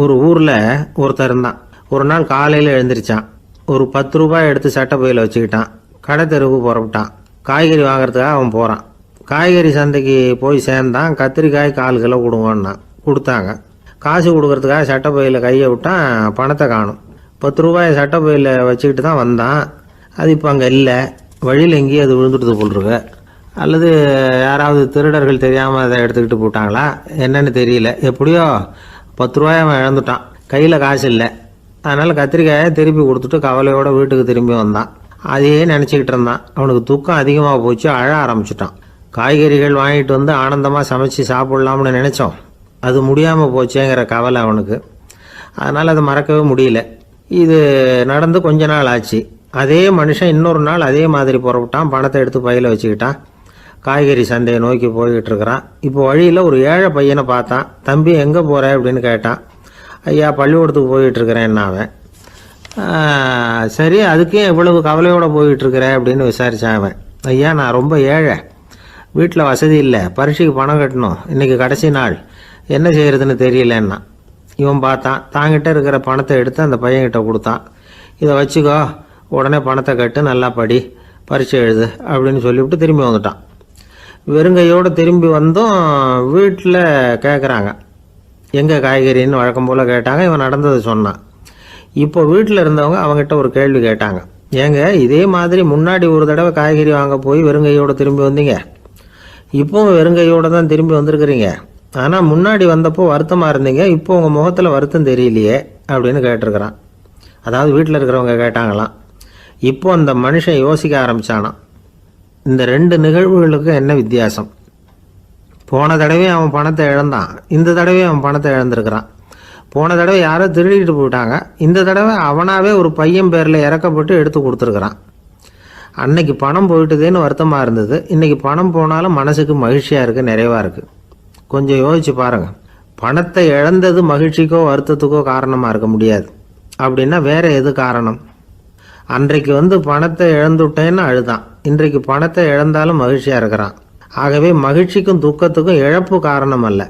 ஒரு ஊரில் ஒருத்தர் இருந்தான். ஒரு நாள் காலையில் எழுந்திரிச்சான். ஒரு 10 ரூபாய் எடுத்து சட்டை பையில் வச்சுக்கிட்டான். கடை தெருவுக்கு புறப்பட்டான். காய்கறி வாங்குறதுக்காக அவன் போகிறான். காய்கறி சந்தைக்கு போய் சேர்ந்தான். கத்திரிக்காய் 4 கிலோ கொடுங்கன்னா கொடுத்தாங்க. காசு கொடுக்கறதுக்காக சட்டை பையில் கையை விட்டான். பணத்தை காணும். 10 ரூபாய் சட்டை பையில் வச்சுக்கிட்டு தான் வந்தான். அது இப்போ அங்கே இல்லை. வழியில் எங்கேயும் அது விழுந்துட்டு போட்டிருக்கு. அல்லது யாராவது திருடர்கள் தெரியாமல் அதை எடுத்துக்கிட்டு போட்டாங்களா என்னன்னு தெரியல. எப்படியோ 10 ரூபாய் அவன் இழந்துட்டான். கையில் காசு இல்லை. அதனால் கத்திரிக்காயை திருப்பி கொடுத்துட்டு கவலையோடு வீட்டுக்கு திரும்பி வந்தான். அதையே நினச்சிக்கிட்டு இருந்தான். அவனுக்கு துக்கம் அதிகமாக போச்சு. அழ ஆரம்பிச்சிட்டான். காய்கறிகள் வாங்கிட்டு வந்து ஆனந்தமாக சமைச்சு சாப்பிட்லாம்னு நினச்சோம். அது முடியாமல் போச்சேங்கிற கவலை அவனுக்கு. அதனால் அதை மறக்கவே முடியல. இது நடந்து கொஞ்ச நாள் ஆச்சு. அதே மனுஷன் இன்னொரு நாள் அதே மாதிரி புறப்பட்டான். பணத்தை எடுத்து பையில் வச்சுக்கிட்டான். காய்கறி சந்தையை நோக்கி போய்கிட்டு இருக்கிறான். இப்போ வழியில் ஒரு ஏழை பையனை பார்த்தான். தம்பி எங்கே போகிற அப்படின்னு கேட்டான். ஐயா பள்ளிக்கூடத்துக்கு போய்கிட்டு இருக்கிறேன்னா அவன். சரி அதுக்கே இவ்வளவு கவலையோடு போய்கிட்டுருக்கிற அப்படின்னு விசாரித்தான் அவன். ஐயா நான் ரொம்ப ஏழை, வீட்டில் வசதி இல்லை, பரீட்சைக்கு பணம் கட்டணும், இன்றைக்கி கடைசி நாள், என்ன செய்கிறதுன்னு தெரியலன்னா. இவன் பார்த்தான். தாங்கிட்ட இருக்கிற பணத்தை எடுத்து அந்த பையன்கிட்ட கொடுத்தான். இதை வச்சுக்கோ, உடனே பணத்தை கட்டு, நல்லா படி, பரீட்சை எழுது அப்படின்னு சொல்லிவிட்டு திரும்பி வந்துட்டான். வெறுங்கையோடு திரும்பி வந்தும் வீட்டில் கேட்குறாங்க எங்கே காய்கறின்னு வழக்கம் போல் கேட்டாங்க. இவன் நடந்ததை சொன்னான். இப்போ வீட்டில் இருந்தவங்க அவங்ககிட்ட ஒரு கேள்வி கேட்டாங்க. ஏங்க இதே மாதிரி முன்னாடி ஒரு தடவை காய்கறி வாங்க போய் வெறுங்கையோடு திரும்பி வந்தீங்க, இப்போவும் வெறுங்கையோடு தான் திரும்பி வந்திருக்கிறீங்க. ஆனால் முன்னாடி வந்தப்போ வருத்தமாக இருந்தீங்க, இப்போ உங்கள் முகத்தில் வருத்தம் தெரியலையே அப்படின்னு கேட்டிருக்கிறான். அதாவது வீட்டில் இருக்கிறவங்க கேட்டாங்களாம். இப்போ அந்த மனுஷன் யோசிக்க ஆரம்பித்தானான். இந்த 2 நிகழ்வுகளுக்கு என்ன வித்தியாசம்? போன தடவை அவன் பணத்தை இழந்தான், இந்த தடவை அவன் பணத்தை இழந்திருக்கிறான். போன தடவை யாரோ திருடிட்டு போயிட்டாங்க, இந்த தடவை அவனாவே ஒரு பையன் பேரில் இறக்கப்பட்டு எடுத்து கொடுத்துருக்குறான். அன்னைக்கு பணம் போயிட்டுதேன்னு வருத்தமாக இருந்தது, இன்றைக்கி பணம் போனாலும் மனசுக்கு மகிழ்ச்சியாக இருக்குது, நிறைவாக இருக்குது. கொஞ்சம் யோசிச்சு பாருங்கள். பணத்தை இழந்தது மகிழ்ச்சிக்கோ வருத்தத்துக்கோ காரணமாக இருக்க முடியாது. அப்படின்னா வேற எது காரணம்? அன்றைக்கு பணத்தை இழந்துட்டேன்னு அழுதான், இன்றைக்கு பணத்தை இழந்தாலும் மகிழ்ச்சியாக இருக்கிறான். ஆகவே மகிழ்ச்சிக்கும் துக்கத்துக்கும் இழப்பு காரணம் அல்ல,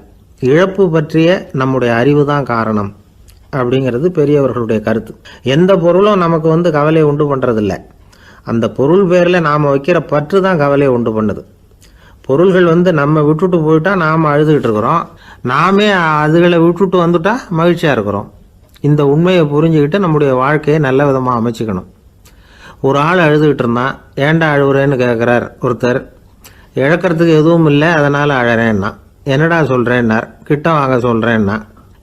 இழப்பு பற்றிய நம்முடைய அறிவு தான் காரணம் அப்படிங்கிறது பெரியவர்களுடைய கருத்து. எந்த பொருளும் நமக்கு கவலையை உண்டு பண்ணுறதில்ல, அந்த பொருள் பேரில் நாம் வைக்கிற பற்று தான் கவலையை உண்டு பண்ணுது. பொருள்கள் நம்ம விட்டுட்டு போயிட்டா நாம் அழுதுகிட்டு இருக்கிறோம், நாமே அதுகளை விட்டுட்டு வந்துட்டா மகிழ்ச்சியாக இருக்கிறோம். இந்த உண்மையை புரிஞ்சுக்கிட்டு நம்முடைய வாழ்க்கையை நல்ல விதமாக அமைச்சிக்கணும். ஒரு ஆள் அழுதுகிட்டு இருந்தான். ஏன்டா அழுகுறேன்னு கேட்குறார் ஒருத்தர். இழக்கிறதுக்கு எதுவும் இல்லை அதனால் அழறேன்னா. என்னடா சொல்கிறேன்னார். கிட்ட வாங்க சொல்கிறேன்னா.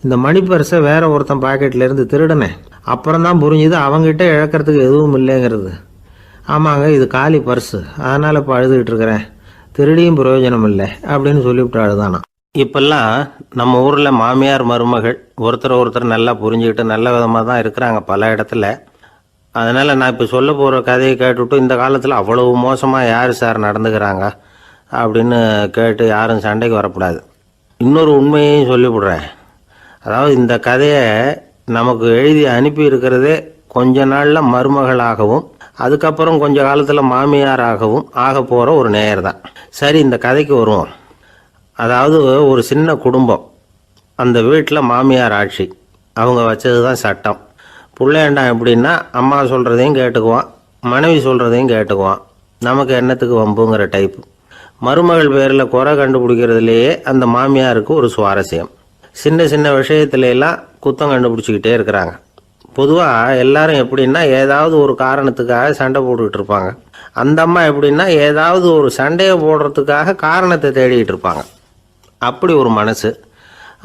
இந்த மணி பர்ஸை வேற ஒருத்தன் பாக்கெட்லேருந்து திருடினேன், அப்புறம் தான் புரிஞ்சுது அவங்ககிட்ட இழக்கிறதுக்கு எதுவும் இல்லைங்கிறது. ஆமாங்க இது காலி பர்ஸு, அதனால் இப்போ அழுதுகிட்டு இருக்கிறேன், திருடியும் பிரயோஜனம் இல்லை அப்படின்னு சொல்லிவிட்டு அழுதானா. இப்பெல்லாம் நம்ம ஊரில் மாமியார் மருமகள் ஒருத்தர் நல்லா புரிஞ்சுக்கிட்டு நல்ல விதமாக தான் இருக்கிறாங்க பல இடத்துல. அதனால் நான் இப்போ சொல்ல போகிற கதையை கேட்டுவிட்டு இந்த காலத்தில் அவ்வளவு மோசமாக யார் சார் நடந்துக்கிறாங்க அப்படின்னு கேட்டு யாரும் சண்டைக்கு வரக்கூடாது. இன்னொரு உண்மையையும் சொல்லிவிடுறேன். அதாவது இந்த கதையை நமக்கு எழுதி அனுப்பி இருக்கிறதே கொஞ்ச நாளில் மருமகளாகவும் அதுக்கப்புறம் கொஞ்ச காலத்தில் மாமியாராகவும் ஆக போகிற ஒரு நேயர் தான். சரி இந்த கதைக்கு வருவோம். அதாவது ஒரு சின்ன குடும்பம், அந்த வீட்டில் மாமியார் ஆட்சி, அவங்க வச்சது தான் சட்டம். பிள்ளையாண்டான் எப்படின்னா அம்மா சொல்கிறதையும் கேட்டுக்குவான், மனைவி சொல்கிறதையும் கேட்டுக்குவான், நமக்கு என்னத்துக்கு வம்புங்கிற டைப்பு. மருமகள் பேரில் குறை கண்டுபிடிக்கிறதுலேயே அந்த மாமியாருக்கு ஒரு சுவாரஸ்யம். சின்ன சின்ன விஷயத்துலாம் குத்தம் கண்டுபிடிச்சிக்கிட்டே இருக்கிறாங்க. பொதுவாக எல்லாரும் எப்படின்னா ஏதாவது ஒரு காரணத்துக்காக சண்டை போட்டுக்கிட்டு இருப்பாங்க. அந்த அம்மா எப்படின்னா ஏதாவது ஒரு சண்டையை போடுறதுக்காக காரணத்தை தேடிக்கிட்டு இருப்பாங்க. அப்படி ஒரு மனசு.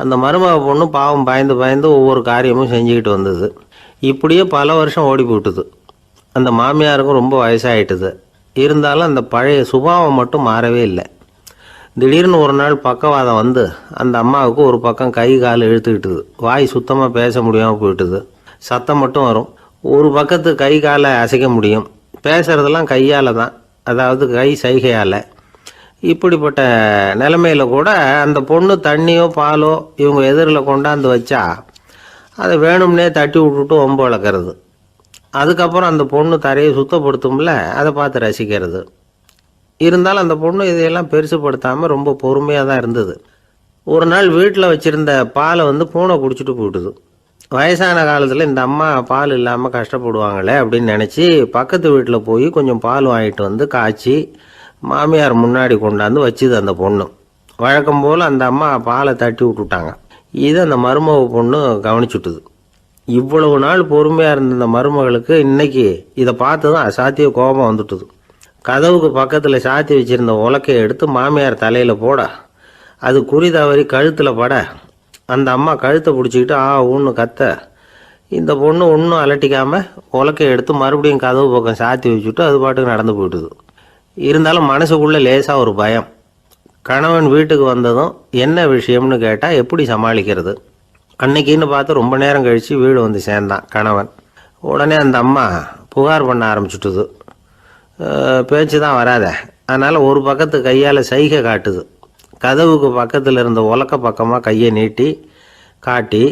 அந்த மருமக பொண்ணு பாவம் பயந்து பயந்து ஒவ்வொரு காரியமும் செஞ்சுக்கிட்டு வந்தது. இப்படியே பல வருஷம் ஓடி போட்டுது. அந்த மாமியாருக்கும் ரொம்ப வயசாகிட்டுது. இருந்தாலும் அந்த பழைய சுபாவம் மட்டும் மாறவே இல்லை. திடீர்னு ஒரு நாள் பக்கவாதம் வந்து அந்த அம்மாவுக்கு ஒரு பக்கம் கை கால் இழுத்துக்கிட்டுது. வாய் சுத்தமாக பேச முடியாமல் போயிட்டுது. சத்தம் மட்டும் வரும். ஒரு பக்கத்து கை காலை அசைக்க முடியும், பேசுகிறதெல்லாம் கையால் தான், அதாவது கை சைகையால். இப்படிப்பட்ட நிலைமையில் கூட அந்த பொண்ணு தண்ணியோ பாலோ இவங்க எதிரில் கொண்டாந்து வச்சா அதை வேணும்னே தட்டி விட்டுட்டு ஒம்பு வளர்க்குறது. அதுக்கப்புறம் அந்த பொண்ணு தரையை சுத்தப்படுத்தும்ல, அதை பார்த்து ரசிக்கிறது. இருந்தாலும் அந்த பொண்ணு இதையெல்லாம் பெருசுப்படுத்தாமல் ரொம்ப பொறுமையாக தான் இருந்தது. ஒரு நாள் வீட்டில் வச்சுருந்த பாலை பூனை குடிச்சிட்டு போயிட்டுது. வயசான காலத்தில் இந்த அம்மா பால் இல்லாமல் கஷ்டப்படுவாங்களே அப்படின்னு நினச்சி பக்கத்து வீட்டில் போய் கொஞ்சம் பால் வாங்கிட்டு வந்து காய்ச்சி மாமியார் முன்னாடி கொண்டாந்து வச்சுது அந்த பொண்ணு. வழக்கம் போல் அந்த அம்மா பாலை தட்டி விட்டுட்டாங்க. இதை அந்த மருமக பொண்ணு கவனிச்சுட்டுது. இவ்வளவு நாள் பொறுமையாக இருந்த இந்த மருமகளுக்கு இன்னைக்கு இதை பார்த்து தான் அசாத்திய கோபம் வந்துட்டுது. கதவுக்கு பக்கத்தில் சாத்தி வச்சிருந்த உலக்கையை எடுத்து மாமியார் தலையில் போட அது குறி தவறி கழுத்தில் பட அந்த அம்மா கழுத்தை பிடிச்சிக்கிட்டு ஊன்னு கத்த இந்த பொண்ணு ஒன்றும் அலட்டிக்காமல் உலக்கையை எடுத்து மறுபடியும் கதவு பக்கம் சாத்தி வச்சுட்டு அது பாட்டுக்கு நடந்து போயிட்டுது. இருந்தாலும் மனசுக்குள்ளே லேசாக ஒரு பயம். கணவன் வீட்டுக்கு வந்ததும் என்ன விஷயம்னு கேட்டால் எப்படி சமாளிக்கிறது. அன்னைக்குன்னு பார்த்து ரொம்ப நேரம் கழித்து வீடு வந்து சேர்ந்தான் கணவன். உடனே அந்த அம்மா புகார் பண்ண ஆரம்பிச்சுட்டுது. பேச்சு தான் வராத, அதனால் ஒரு பக்கத்து கையால் சைகை காட்டுது. கதவுக்கு பக்கத்தில் இருந்த உலக்க பக்கமாக கையை நீட்டி காட்டி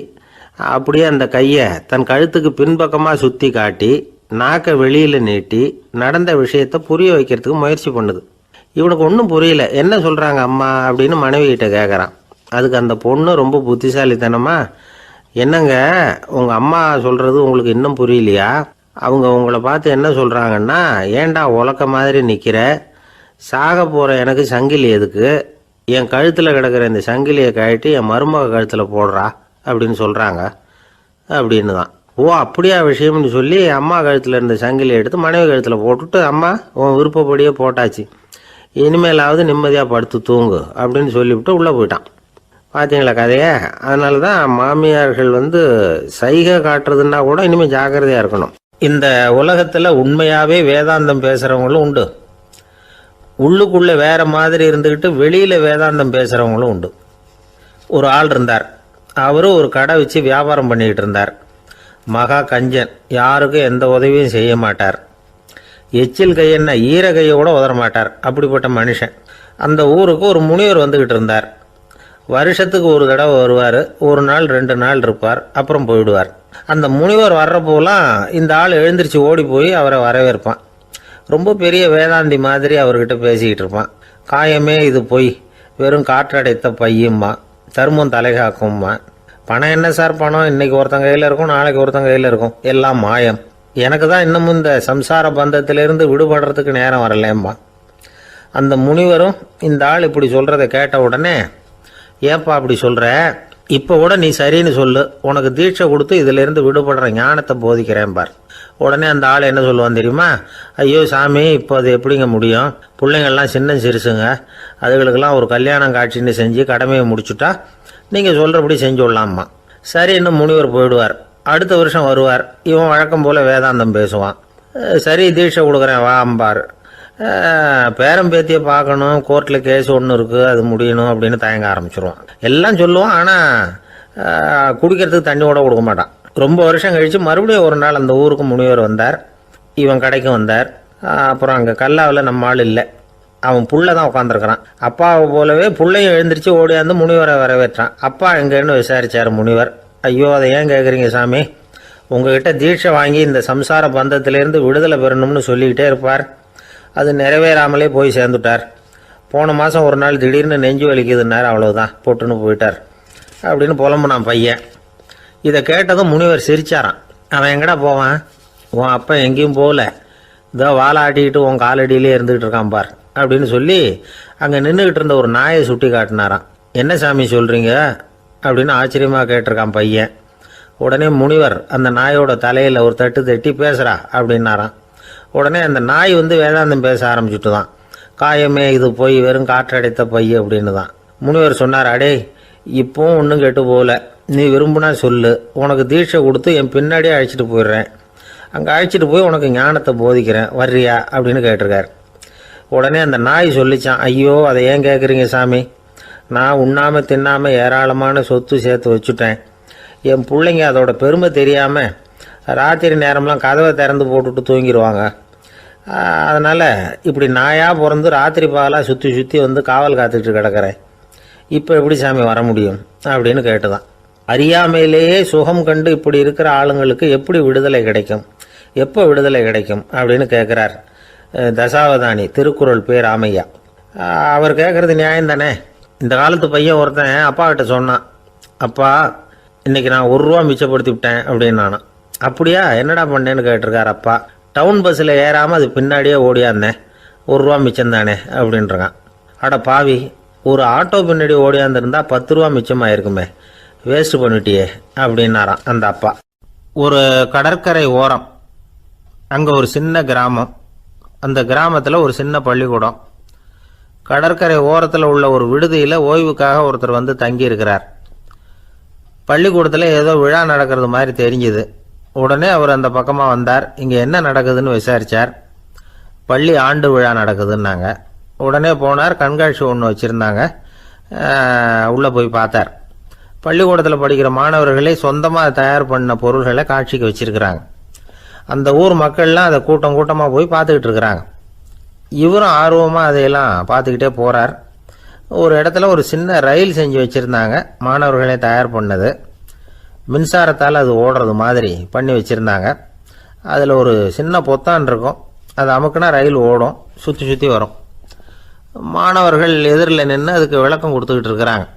அப்படியே அந்த கையை தன் கழுத்துக்கு பின்பக்கமாக சுற்றி காட்டி நாக்கை வெளியில் நீட்டி நடந்த விஷயத்தை புரிய வைக்கிறதுக்கு முயற்சி பண்ணுது. இவனுக்கு ஒன்றும் புரியல. என்ன சொல்கிறாங்க அம்மா அப்படின்னு மனைவிகிட்ட கேட்குறான். அதுக்கு அந்த பொண்ணு ரொம்ப புத்திசாலித்தனமா, என்னங்க உங்கள் அம்மா சொல்கிறது உங்களுக்கு இன்னும் புரியலையா? அவங்க உங்களை பார்த்து என்ன சொல்கிறாங்கன்னா, ஏண்டா உலக்க மாதிரி நிற்கிற, சாக போகிற எனக்கு சங்கிலி எதுக்கு, என் கழுத்தில் கிடக்கிற இந்த சங்கிலியை கழட்டி என் மருமக கழுத்தில் போடுறா அப்படின்னு சொல்கிறாங்க அப்படின்னு தான். ஓ அப்படியா விஷயம்னு சொல்லி அம்மா கழுத்தில் இருந்த சங்கிலியை எடுத்து மனைவி கழுத்தில் போட்டுட்டு, அம்மா உன் விருப்பப்படியே போட்டாச்சு, இனிமேலாவது நிம்மதியாக படுத்து தூங்கு அப்படின்னு சொல்லிவிட்டு உள்ளே போயிட்டான். பார்த்தீங்களா கதையை? அதனால தான் மாமியார்கள் சைகை காட்டுறதுன்னா கூட இனிமேல் ஜாக்கிரதையாக இருக்கணும். இந்த உலகத்தில் உண்மையாகவே வேதாந்தம் பேசுகிறவங்களும் உண்டு, உள்ளுக்குள்ளே வேற மாதிரி இருந்துக்கிட்டு வெளியில் வேதாந்தம் பேசுகிறவங்களும் உண்டு. ஒரு ஆள் இருந்தார். அவரும் ஒரு கடை வச்சு வியாபாரம் பண்ணிக்கிட்டு இருந்தார். மகா கஞ்சன், யாருக்கும் எந்த உதவியும் செய்ய மாட்டார். எச்சில் கையென்ன ஈர கையை கூட உதற மாட்டார். அப்படிப்பட்ட மனுஷன். அந்த ஊருக்கு ஒரு முனிவர் வந்துக்கிட்டு இருந்தார். வருஷத்துக்கு ஒரு தடவை வருவார். ஒரு நாள் 2 நாள் இருப்பார், அப்புறம் போயிடுவார். அந்த முனிவர் வர்றப்போலாம் இந்த ஆள் எழுந்திரிச்சு ஓடி போய் அவரை வரவேற்பான். ரொம்ப பெரிய வேதாந்தி மாதிரி அவர்கிட்ட பேசிக்கிட்டு இருப்பான். காயமே இது பொய், வெறும் காற்றடைத்த பையும்மா, தர்மம் தலைகாக்கும்மா, பணம் என்ன சார் பணம், இன்னைக்கு ஒருத்தன் கையில் இருக்கும், நாளைக்கு ஒருத்தன் கையில் இருக்கும், எல்லாம் மாயம், எனக்கு தான் இன்னமும் இந்த சம்சார பந்தத்திலிருந்து விடுபடுறதுக்கு நேரம் வரலேம்மா. அந்த முனிவரும் இந்த ஆள் இப்படி சொல்கிறத கேட்ட உடனே, ஏப்பா அப்படி சொல்கிற, இப்போ கூட நீ சரின்னு சொல்லு, உனக்கு தீட்சை கொடுத்து இதிலேருந்து விடுபடுற ஞானத்தை போதிக்கிறேன் பார். உடனே அந்த ஆள் என்ன சொல்லுவான் தெரியுமா? ஐயோ சாமி, இப்போ அது எப்படிங்க முடியும், பிள்ளைங்கள்லாம் சின்ன சிறுசுங்க, அதுகளுக்கெல்லாம் ஒரு கல்யாணம் காட்சின்னு செஞ்சு கடமையை முடிச்சுட்டா நீங்கள் சொல்கிறபடி செஞ்சு விடலாம்மா. சரி, இன்னும் முனிவர் போயிடுவார். அடுத்த வருஷம் வருவார். இவன் வழக்கம் போல் வேதாந்தம் பேசுவான். சரி தீட்சை கொடுக்குறேன் வா அம்பார். பேரம்பேத்தியை பார்க்கணும், கோர்ட்டில் கேஸ் ஒன்று இருக்குது, அது முடியணும் அப்படின்னு தயங்க ஆரம்பிச்சிருவான். எல்லாம் சொல்லுவான், ஆனால் குடிக்கிறதுக்கு தண்ணி கூட கொடுக்க மாட்டான். ரொம்ப வருஷம் கழித்து மறுபடியும் ஒரு நாள் அந்த ஊருக்கு முனிவர் வந்தார். இவன் கடைக்கு வந்தார். அப்புறம் அங்கே கல்லாவில் நம்ம ஆள் இல்லை, அவன் புள்ள தான் உட்காந்துருக்கிறான். அப்பாவை போலவே புள்ளையும் எழுந்திரிச்சு ஓடியாந்து முனிவரை வரவேற்றான். அப்பா எங்கன்னு விசாரிச்சார் முனிவர். ஐயோ அதை ஏன் கேட்குறீங்க சாமி, உங்ககிட்ட தீட்சை வாங்கி இந்த சம்சார பந்தத்திலேருந்து விடுதலை பெறணும்னு சொல்லிக்கிட்டே இருப்பார், அது நிறைவேறாமலே போய் சேர்ந்துட்டார். போன மாதம் ஒரு நாள் திடீர்னு நெஞ்சு வலிக்குதுன்னார், அவ்வளோதான் போட்டுன்னு போயிட்டார் அப்படின்னு புலம்புனான் பையன். இதை கேட்டதும் முனிவர் சிரிச்சாரான். அவன் எங்கடா போவான், உன் அப்பா எங்கேயும் போகல, இதோ வாழை ஆட்டிக்கிட்டு உன் காலடியிலே இருந்துகிட்டு இருக்கான் பார் அப்படின்னு சொல்லி அங்கே நின்றுக்கிட்டு இருந்த ஒரு நாயை சுட்டி காட்டினாரான். என்ன சாமி சொல்கிறீங்க அப்படின்னு ஆச்சரியமாக கேட்டிருக்கான் பையன். உடனே முனிவர் அந்த நாயோட தலையில் ஒரு தட்டு தட்டி பேசுகிறா அப்படின்னாரான். உடனே அந்த நாய் வேதாந்தம் பேச ஆரம்பிச்சுட்டு தான். காயமே இது போய் வெறும் காற்றடைத்த பை அப்படின்னு தான். முனிவர் சொன்னார், அடே இப்போவும் ஒன்றும் கெட்டு போகல, நீ விரும்புனா சொல்லு, உனக்கு தீட்சை கொடுத்து என் பின்னாடியே அழைச்சிட்டு போயிடுறேன், அங்கே அழைச்சிட்டு போய் உனக்கு ஞானத்தை போதிக்கிறேன், வர்றியா அப்படின்னு கேட்டிருக்கார். உடனே அந்த நாய் சொல்லிச்சான், ஐயோ அதை ஏன் கேட்குறீங்க சாமி, நான் உண்ணாமல் தின்னாமல் ஏராளமான சொத்து சேர்த்து வச்சுட்டேன், என் பிள்ளைங்க அதோட பெருமை தெரியாமல் ராத்திரி நேரம்லாம் கதவை திறந்து போட்டுட்டு தூங்கிடுவாங்க, அதனால் இப்படி நாயாக பிறந்து ராத்திரி பகலாக சுற்றி சுற்றி காவல் காத்துக்கிட்டு கிடக்கிறேன், இப்போ எப்படி சாமி வர முடியும் அப்படின்னு கேட்டுதான். அறியாமையிலேயே சுகம் கண்டு இப்படி இருக்கிற ஆளுங்களுக்கு எப்படி விடுதலை கிடைக்கும், எப்போ விடுதலை கிடைக்கும் அப்படின்னு கேட்குறார் தசாவதானி, திருக்குறள் பேர் ராமையா. அவர் கேட்குறது நியாயம் தானே. இந்த காலத்து பையன் ஒருத்தன் அப்பா கிட்ட சொன்னான், அப்பா இன்றைக்கி நான் ரூபா மிச்சப்படுத்தி விட்டேன் அப்படின்னு நானும். அப்படியா, என்னடா பண்ணேன்னு கேட்டிருக்கார் அப்பா. டவுன் பஸ்ஸில் ஏறாமல் அது பின்னாடியே ஓடியாந்தேன், ரூபா மிச்சம்தானே அப்படின்றான். அட பாவி, ஒரு ஆட்டோ பின்னாடி ஓடியாந்துருந்தா 10 ரூபா மிச்சமாயிருக்குமே, வேஸ்ட் பண்ணிட்டியே அப்படின்னாராம் அந்த அப்பா. ஒரு கடற்கரை ஓரம், அங்கே ஒரு சின்ன கிராமம். அந்த கிராமத்தில் ஒரு சின்ன பள்ளிக்கூடம். கடற்கரை ஓரத்தில் உள்ள ஒரு விடுதியில் ஓய்வுக்காக ஒருத்தர் வந்து தங்கியிருக்கிறார். பள்ளிக்கூடத்தில் ஏதோ விழா நடக்கிறது மாதிரி தெரிஞ்சுது. உடனே அவர் அந்த பக்கமாக வந்தார். இங்கே என்ன நடக்குதுன்னு விசாரித்தார். பள்ளி ஆண்டு விழா நடக்குதுன்னாங்க. உடனே போனார். கண்காட்சி ஒன்று வச்சுருந்தாங்க. உள்ளே போய் பார்த்தார். பள்ளிக்கூடத்தில் படிக்கிற மாணவர்களே சொந்தமாக தயார் பண்ண பொருள்களை காட்சிக்கு வச்சுருக்கிறாங்க. அந்த ஊர் மக்கள்லாம் அதை கூட்டம் கூட்டமாக போய் பார்த்துக்கிட்டு இருக்கிறாங்க. இவரும் ஆர்வமாக அதையெல்லாம் பார்த்துக்கிட்டே போகிறார். ஒரு இடத்துல ஒரு சின்ன ரயில் செஞ்சு வச்சுருந்தாங்க, மாணவர்களே தயார் பண்ணது. மின்சாரத்தால் அது ஓடுறது மாதிரி பண்ணி வச்சுருந்தாங்க. அதில் ஒரு சின்ன பொத்தான் இருக்கும், அது அமுக்குனா ரயில் ஓடும், சுற்றி சுற்றி வரும். மாணவர்கள் எதிரில் நின்று அதுக்கு விளக்கம் கொடுத்துக்கிட்டு இருக்கிறாங்க.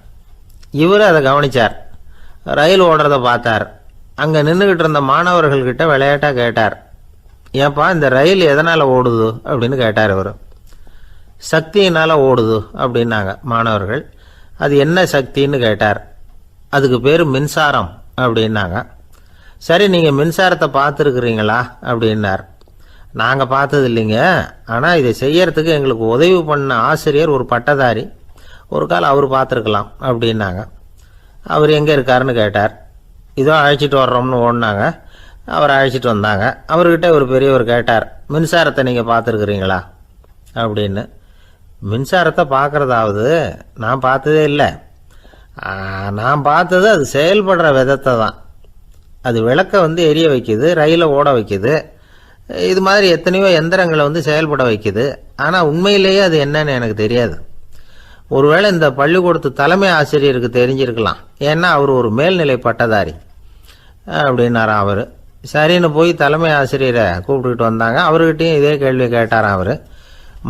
இவர் அதை கவனித்தார். ரயில் ஓடுறத பார்த்தார். அங்கே நின்றுக்கிட்டு இருந்த மாணவர்கள்கிட்ட விளையாட்டாக கேட்டார், ஏப்பா இந்த ரயில் எதனால் ஓடுது அப்படின்னு கேட்டார் இவர். சக்தியினால் ஓடுது அப்படின்னாங்க மாணவர்கள். அது என்ன சக்தின்னு கேட்டார். அதுக்கு பேர் மின்சாரம் அப்படின்னாங்க. சரி, நீங்கள் மின்சாரத்தை பார்த்துருக்குறீங்களா அப்படின்னார். நாங்கள் பார்த்தது இல்லைங்க, ஆனால் இதை செய்யறதுக்கு எங்களுக்கு உதவி பண்ண ஆசிரியர் ஒரு பட்டதாரி, ஒரு கால் அவர் பார்த்துருக்கலாம் அப்படின்னாங்க. அவர் எங்கே இருக்காருன்னு கேட்டார். இதோ அழைச்சிட்டு வர்றோம்னு ஓடினாங்க. அவர் அழைச்சிட்டு வந்தாங்க. அவர்கிட்ட ஒரு பெரியவர் கேட்டார், மின்சாரத்தை நீங்கள் பார்த்துருக்குறீங்களா அப்படின்னு. மின்சாரத்தை பார்க்குறதாவது நான் பார்த்ததே இல்லை. நான் பார்த்தது அது செயல்படுற விதத்தை தான். அது விளக்கை வந்து எரிய வைக்குது, ரயிலை ஓட வைக்குது, இது மாதிரி எத்தனையோ எந்திரங்களை வந்து செயல்பட வைக்குது. ஆனால் உண்மையிலேயே அது என்னன்னு எனக்கு தெரியாது. ஒருவேளை இந்த பள்ளிக்கூடத்து தலைமை ஆசிரியருக்கு தெரிஞ்சிருக்கலாம், ஏன்னா அவர் ஒரு மேல்நிலை பட்டதாரி அப்படின்னாராம் அவர். சரின்னு போய் தலைமை ஆசிரியரை கூப்பிட்டுக்கிட்டு வந்தாங்க. அவர்கிட்டையும் இதே கேள்வி கேட்டாராம் அவர்.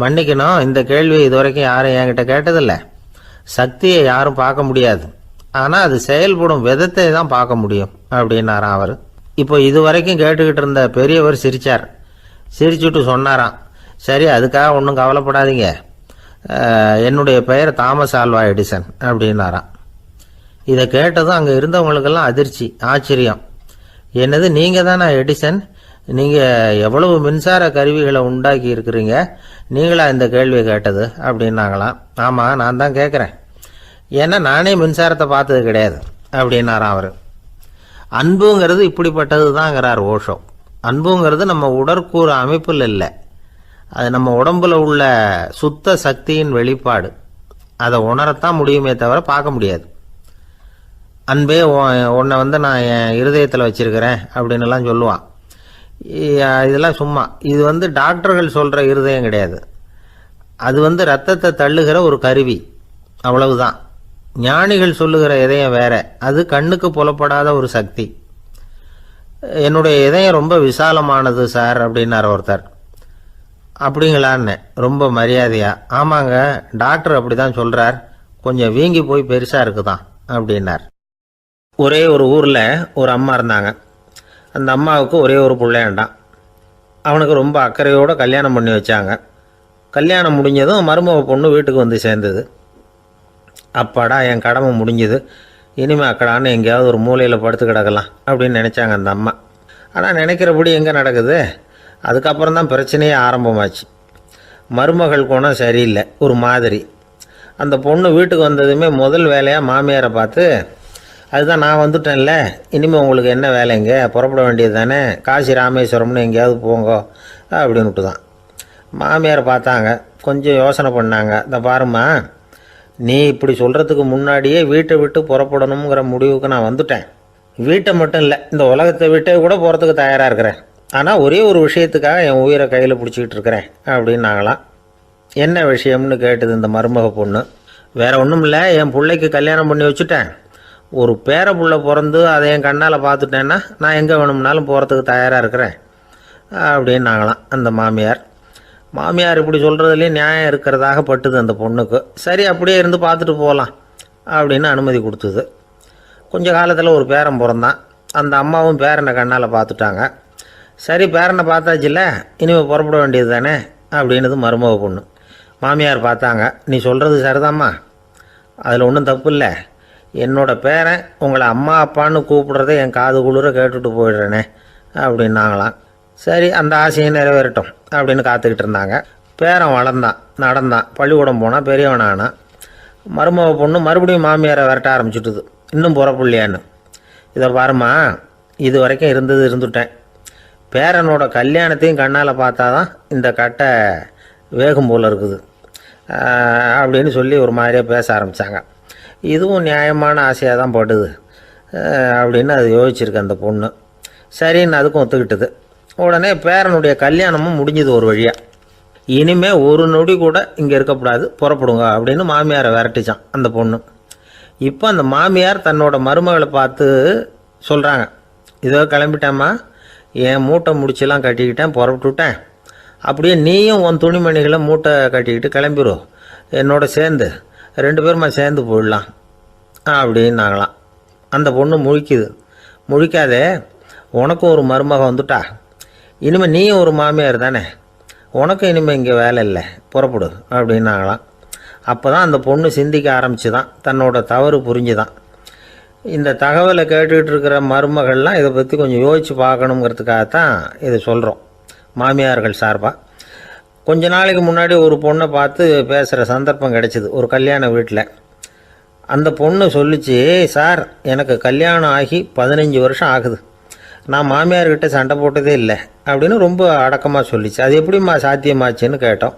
மன்னிக்கணும், இந்த கேள்வி இதுவரைக்கும் யாரும் என்கிட்ட கேட்டதில்லை. சக்தியை யாரும் பார்க்க முடியாது, ஆனால் அது செயல்படும் விதத்தை தான் பார்க்க முடியும் அப்படின்னாராம் அவர். இப்போ இதுவரைக்கும் கேட்டுக்கிட்டு இருந்த பெரியவர் சிரித்தார். சிரிச்சுட்டு சொன்னாராம், சரி அதுக்காக ஒன்றும் கவலைப்படாதீங்க, என்னுடைய பெயர் தாமஸ் ஆல்வா எடிசன் அப்படின்னாராம். இதை கேட்டதும் அங்கே இருந்தவங்களுக்கெல்லாம் அதிர்ச்சி, ஆச்சரியம். என்னது, நீங்கள் தானா எடிசன்? நீங்கள் எவ்வளவு மின்சார கருவிகளை உண்டாக்கி இருக்கிறீங்க, நீங்களா இந்த கேள்வியை கேட்டது அப்படின்னாங்களாம். ஆமாம், நான் தான் கேட்குறேன், ஏன்னா நானே மின்சாரத்தை பார்த்தது கிடையாது அப்படின்னாராம் அவர். அன்புங்கிறது இப்படிப்பட்டது தாங்கிறார் ஓஷோ. அன்புங்கிறது நம்ம உடற்கூறு அமைப்பில் இல்லை, அது நம்ம உடம்புல உள்ள சுத்த சக்தியின் வெளிப்பாடு. அதை உணரத்தான் முடியுமே தவிர பார்க்க முடியாது. அன்பே உன்னை வந்து நான் என் இருதயத்தில் வச்சிருக்கிறேன் அப்படின்னுலாம் சொல்லுவான். இதெல்லாம் சும்மா. இது வந்து டாக்டர்கள் சொல்கிற இருதயம் கிடையாது. அது வந்து ரத்தத்தை தள்ளுகிற ஒரு கருவி, அவ்வளவுதான். ஞானிகள் சொல்லுகிற இதயம் வேற, அது கண்ணுக்கு புலப்படாத ஒரு சக்தி. என்னுடைய இதயம் ரொம்ப விசாலமானது சார் அப்படின்னார் ஒருத்தர். அப்படிங்களான்னு ரொம்ப மரியாதையா, ஆமாங்க டாக்டர் அப்படி தான் சொல்கிறார், கொஞ்சம் வீங்கி போய் பெருசாக இருக்குதான் அப்படின்னார். ஒரே ஒரு ஊரில் ஒரு அம்மா இருந்தாங்க. அந்த அம்மாவுக்கு ஒரே ஒரு பிள்ளையாண்டான். அவனுக்கு ரொம்ப அக்கறையோடு கல்யாணம் பண்ணி வச்சாங்க. கல்யாணம் முடிஞ்சதும் மருமக பொண்ணு வீட்டுக்கு வந்து சேர்ந்தது. அப்பாடா என் கடமை முடிஞ்சுது, இனிமேல் அக்கடான்னு எங்கேயாவது ஒரு மூலையில் படுத்து கிடக்கலாம் அப்படின்னு நினச்சாங்க அந்த அம்மா. ஆனால் நினைக்கிறபடி எங்கே நடக்குது? அதுக்கப்புறம் தான் பிரச்சனையே ஆரம்பமாச்சு. மருமகள் குணம் சரியில்லை, ஒரு மாதிரி. அந்த பொண்ணு வீட்டுக்கு வந்ததுமே முதல் வேலையாக மாமியாரை பார்த்து, அதுதான் நான் வந்துட்டேன்ல, இனிமேல் உங்களுக்கு என்ன வேலைங்க, புறப்பட வேண்டியது தானே, காசி ராமேஸ்வரம்னு எங்கேயாவது போங்கோ அப்படின்னுட்டு தான். மாமியாரை பார்த்தாங்க, கொஞ்சம் யோசனை பண்ணாங்க. இந்த பாருமா, நீ இப்படி சொல்கிறதுக்கு முன்னாடியே வீட்டை விட்டு புறப்படணுங்கிற முடிவுக்கு நான் வந்துட்டேன். வீட்டை மட்டும் இல்லை, இந்த உலகத்தை விட்டே கூட போகிறதுக்கு தயாராக இருக்கிறேன். ஆனால் ஒரே ஒரு விஷயத்துக்காக என் உயிரை கையில் பிடிச்சிக்கிட்டு இருக்கிறேன் அப்படின்னாங்களாம். என்ன விஷயம்னு கேட்டது இந்த மருமக பொண்ணு. வேறு ஒன்றும் இல்லை, என் பிள்ளைக்கு கல்யாணம் பண்ணி வச்சுட்டேன். ஒரு பேர புள்ள பிறந்து அதை என் கண்ணால் பார்த்துட்டேன்னா நான் எங்கே வேணும்னாலும் போகிறதுக்கு தயாராக இருக்கிறேன் அப்படின்னாங்களாம் அந்த மாமியார். மாமியார் இப்படி சொல்கிறதுலேயும் நியாயம் இருக்கிறதாக பட்டுது அந்த பொண்ணுக்கு. சரி அப்படியே இருந்து பார்த்துட்டு போகலாம் அப்படின்னு அனுமதி கொடுத்தது. கொஞ்ச காலத்தில் ஒரு பேரன் பிறந்தான். அந்த அம்மாவும் பேரனை கண்ணால் பார்த்துட்டாங்க. சரி, பேரனை பார்த்தாச்சுல்ல, இனிமேல் புறப்பட வேண்டியது தானே அப்படின்னது மருமக பொண்ணு. மாமியார் பார்த்தாங்க. நீ சொல்கிறது சரிதாம்மா, அதில் ஒன்றும் தப்பு இல்லை. என்னோட பேரன் உங்களை அம்மா அப்பான்னு கூப்பிடுறதை என் காது குளிர கேட்டுட்டு போயிடுறேனே அப்படின்னாங்களாம். சரி, அந்த ஆசையை நிறைவேறட்டும் அப்படின்னு காத்துக்கிட்டு இருந்தாங்க. பேரன் வளர்ந்தான், நடந்தான், பள்ளிக்கூடம் போனால், பெரியவனானான். மருமக பொண்ணு மறுபடியும் மாமியாரை விரட்ட ஆரம்பிச்சுட்டுது, இன்னும் புறப்புள்ளையான்னு. இதை பாருமா, இது வரைக்கும் இருந்துட்டேன். பேரனோட கல்யாணத்தையும் கண்ணால் பார்த்தா தான் இந்த கட்டை வேகும் போல் இருக்குது அப்படின்னு சொல்லி ஒரு மாதிரியாக பேச ஆரம்பித்தாங்க. இதுவும் நியாயமான ஆசையாக தான் படுது அப்படின்னு அது யோசிச்சிருக்கு அந்த பொண்ணு. சரின்னு அதுக்கும் ஒத்துக்கிட்டது. உடனே பேரனுடைய கல்யாணமும் முடிஞ்சது ஒரு வழியாக. இனிமேல் ஒரு நொடி கூட இங்கே இருக்கக்கூடாது, புறப்படுங்க அப்படின்னு மாமியாரை விரட்டிச்சான் அந்த பொண்ணு. இப்போ அந்த மாமியார் தன்னோட மருமகளை பார்த்து சொல்கிறாங்க, இதோ கிளம்பிட்டேம்மா, என் மூட்டை முடிச்செல்லாம் கட்டிக்கிட்டேன், புறப்பட்டுவிட்டேன். அப்படியே நீயும் உன் துணிமணிகளை மூட்டை கட்டிக்கிட்டு கிளம்பிடும், என்னோட சேர்ந்து 2 பேருமா சேர்ந்து போயிடலாம் அப்படின்னாங்களாம். அந்த பொண்ணு முழிக்குது. முழிக்காதே, உனக்கும் ஒரு மருமக வந்துட்டா, இனிமேல் நீயும் ஒரு மாமியார் தானே, உனக்கும் இனிமேல் இங்கே வேலை இல்லை, புறப்படு அப்படின்னாங்களாம். அப்போ தான் அந்த பொண்ணு சிந்திக்க ஆரம்பிச்சுதான், தன்னோட தவறு புரிஞ்சுதான். இந்த தகவலை கேட்டுக்கிட்டு இருக்கிற மருமகள்லாம் இதை பற்றி கொஞ்சம் யோசித்து பார்க்கணுங்கிறதுக்காகத்தான் இதை சொல்கிறோம் மாமியார்கள் சார்பாக. கொஞ்ச நாளைக்கு முன்னாடி ஒரு பொண்ணை பார்த்து பேசுகிற சந்தர்ப்பம் கிடைச்சிது ஒரு கல்யாண வீட்டில். அந்த பொண்ணு சொல்லிச்சு, சார் எனக்கு கல்யாணம் ஆகி 15 வருஷம் ஆகுது, நான் மாமியார்கிட்ட சண்டை போட்டதே இல்லை அப்படின்னு ரொம்ப அடக்கமாக சொல்லிச்சு. அது எப்படிம்மா சாத்தியமாச்சுன்னு கேட்டோம்.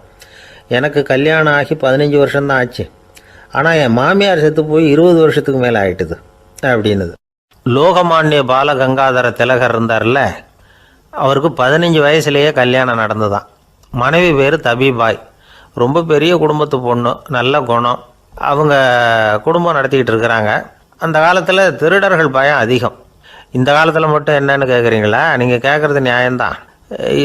எனக்கு கல்யாணம் ஆகி 15 வருஷம்தான் ஆச்சு, ஆனால் என் மாமியார் செத்து போய் 20 வருஷத்துக்கு மேலே ஆயிட்டுது அப்படின்னுது. லோகமானிய பாலகங்காதர திலகர் இருந்தார்ல, அவருக்கு 15 வயசுலேயே கல்யாணம் நடந்துதான். மனைவி பேர் தபிபாய். ரொம்ப பெரிய குடும்பத்து பொண்ணு, நல்ல குணம். அவங்க குடும்பம் நடத்திக்கிட்டு இருக்கிறாங்க. அந்த காலத்தில் திருடர்கள் பயம் அதிகம். இந்த காலத்தில் மட்டும் என்னன்னு கேட்குறீங்களா? நீங்கள் கேட்குறது நியாயம்தான்.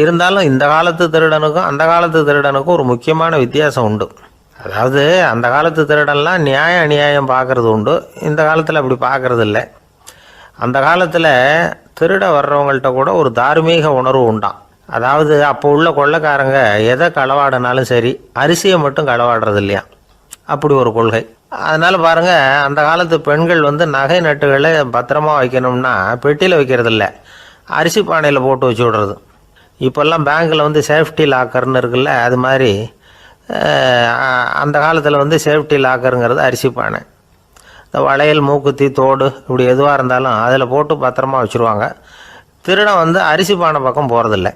இருந்தாலும் இந்த காலத்து திருடனுக்கும் அந்த காலத்து திருடனுக்கும் ஒரு முக்கியமான வித்தியாசம் உண்டு. அதாவது அந்த காலத்து திருடன்லாம் நியாயம் அநியாயம் பார்க்குறது உண்டு, இந்த காலத்தில் அப்படி பார்க்குறது இல்லை. அந்த காலத்தில் திருட வர்றவங்கள்ட்ட கூட ஒரு தார்மீக உணர்வு உண்டாம். அதாவது அப்போ உள்ள கொள்ளைக்காரங்க எதை களவாடினாலும் சரி, அரிசியை மட்டும் களவாடுறது இல்லையா, அப்படி ஒரு கொள்கை. அதனால் பாருங்கள், அந்த காலத்து பெண்கள் நகை நட்டுகளை பத்திரமா வைக்கணும்னா பெட்டியில் வைக்கிறது இல்லை, அரிசி பானையில் போட்டு வச்சு விடுறது. இப்போல்லாம் பேங்க்கில் சேஃப்டி லாக்கர்னு இருக்குல்ல, அது மாதிரி அந்த காலத்தில் சேஃப்டி லாக்கருங்கிறது அரிசி பானை. இந்த வளையல், மூக்குத்தி, தோடு இப்படி எதுவாக இருந்தாலும் அதில் போட்டு பத்திரமா வச்சுருவாங்க. திருடன் அரிசி பானை பக்கம் போகிறதில்ல.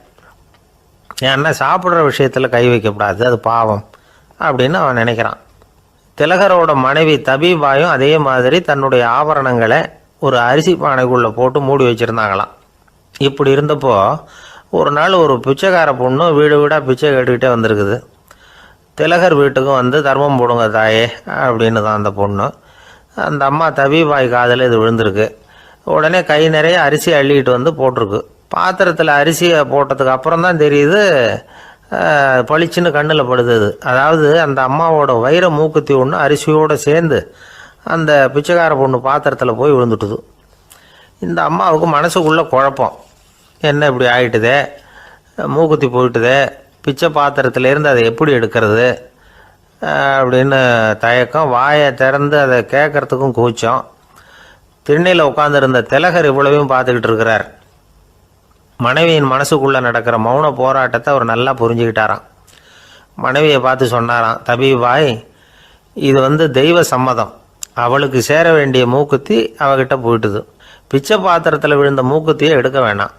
ஏன்னா சாப்பிட்ற விஷயத்தில் கை வைக்கக்கூடாது, அது பாவம் அப்படின்னு அவன் நினைக்கிறான். திலகரோட மனைவி தபிபாயும் அதே மாதிரி தன்னுடைய ஆபரணங்களை ஒரு அரிசி பானைக்குள்ளே போட்டு மூடி வச்சுருந்தாங்களாம். இப்படி இருந்தப்போ ஒரு நாள் ஒரு பிச்சைக்கார பொண்ணு வீடு வீடாக பிச்சை கேட்டுக்கிட்டே வந்திருக்குது. திலகர் வீட்டுக்கும் தர்மம் போடுங்க தாயே அப்படின்னு தான் அந்த பொண்ணு. அந்த அம்மா தபிபாய் காதில் இது விழுந்திருக்கு. உடனே கை நிறைய அரிசி அள்ளிக்கிட்டு போட்டிருக்கு. பாத்திரத்தில் அரிசியை போட்டதுக்கு அப்புறம் தான் தெரியுது, பளிச்சுன்னு கண்ணில் படுது. அதாவது அந்த அம்மாவோட வைர மூக்குத்தி ஒன்று அரிசியோடு சேர்ந்து அந்த பிச்சைக்கார பொண்ணு பாத்திரத்தில் போய் விழுந்துட்டுது. இந்த அம்மாவுக்கு மனசுக்குள்ளே குழப்பம், என்ன இப்படி ஆகிட்டுதே, மூக்குத்தி போயிட்டுதே, பிச்சை பாத்திரத்துலேருந்து அதை எப்படி எடுக்கிறது அப்படின்னு தயக்கம். வாயை திறந்து அதை கேட்கறதுக்கும் கூச்சம். திண்ணையில் உட்காந்துருந்த திலகர் இவ்வளவையும் பார்த்துக்கிட்டு இருக்கிறார். மனைவியின் மனசுக்குள்ளே நடக்கிற மௌன போராட்டத்தை அவர் நல்லா புரிஞ்சுக்கிட்டாராம். மனைவியை பார்த்து சொன்னாராம், தபிபாய், இது தெய்வ சம்மதம், அவளுக்கு சேர வேண்டிய மூக்குத்தி அவகிட்ட போயிட்டுது, பிச்சை பாத்திரத்தில் விழுந்த மூக்குத்தியை எடுக்க வேணாம்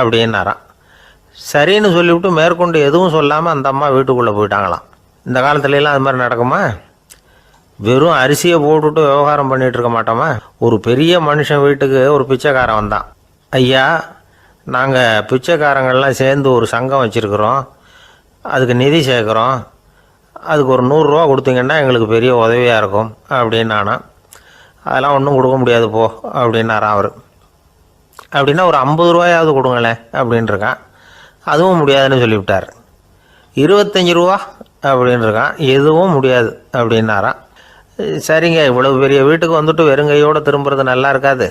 அப்படின்னாராம். சரின்னு சொல்லிவிட்டு மேற்கொண்டு எதுவும் சொல்லாமல் அந்த அம்மா வீட்டுக்குள்ளே போயிட்டாங்களாம். இந்த காலத்துலலாம் அது மாதிரி நடக்குமா? வெறும் அரிசியை போட்டுவிட்டு விவகாரம் பண்ணிகிட்டு இருக்க மாட்டோமா? ஒரு பெரிய மனுஷன் வீட்டுக்கு ஒரு பிச்சைக்காரன் வந்தான். ஐயா, நாங்கள் பிச்சைக்காரங்கள்லாம் சேர்ந்து ஒரு சங்கம் வச்சுருக்குறோம், அதுக்கு நிதி சேர்க்குறோம், அதுக்கு ஒரு 100 ரூபா கொடுத்தீங்கன்னா எங்களுக்கு பெரிய உதவியாக இருக்கும் அப்படின்னானா. அதெல்லாம் ஒன்றும் கொடுக்க முடியாது போ அப்படின்னாரான் அவர். அப்படின்னா ஒரு 50 ரூபாயாவது கொடுங்களேன் அப்படின்ட்டுருக்கான். அதுவும் முடியாதுன்னு சொல்லிவிட்டார். 25 ரூபா அப்படின்ட்டுருக்கான். எதுவும் முடியாது அப்படின்னாரான். சரிங்க, இவ்வளவு பெரிய வீட்டுக்கு வந்துட்டு வெறுங்கையோடு திரும்புறது நல்லா இருக்காது,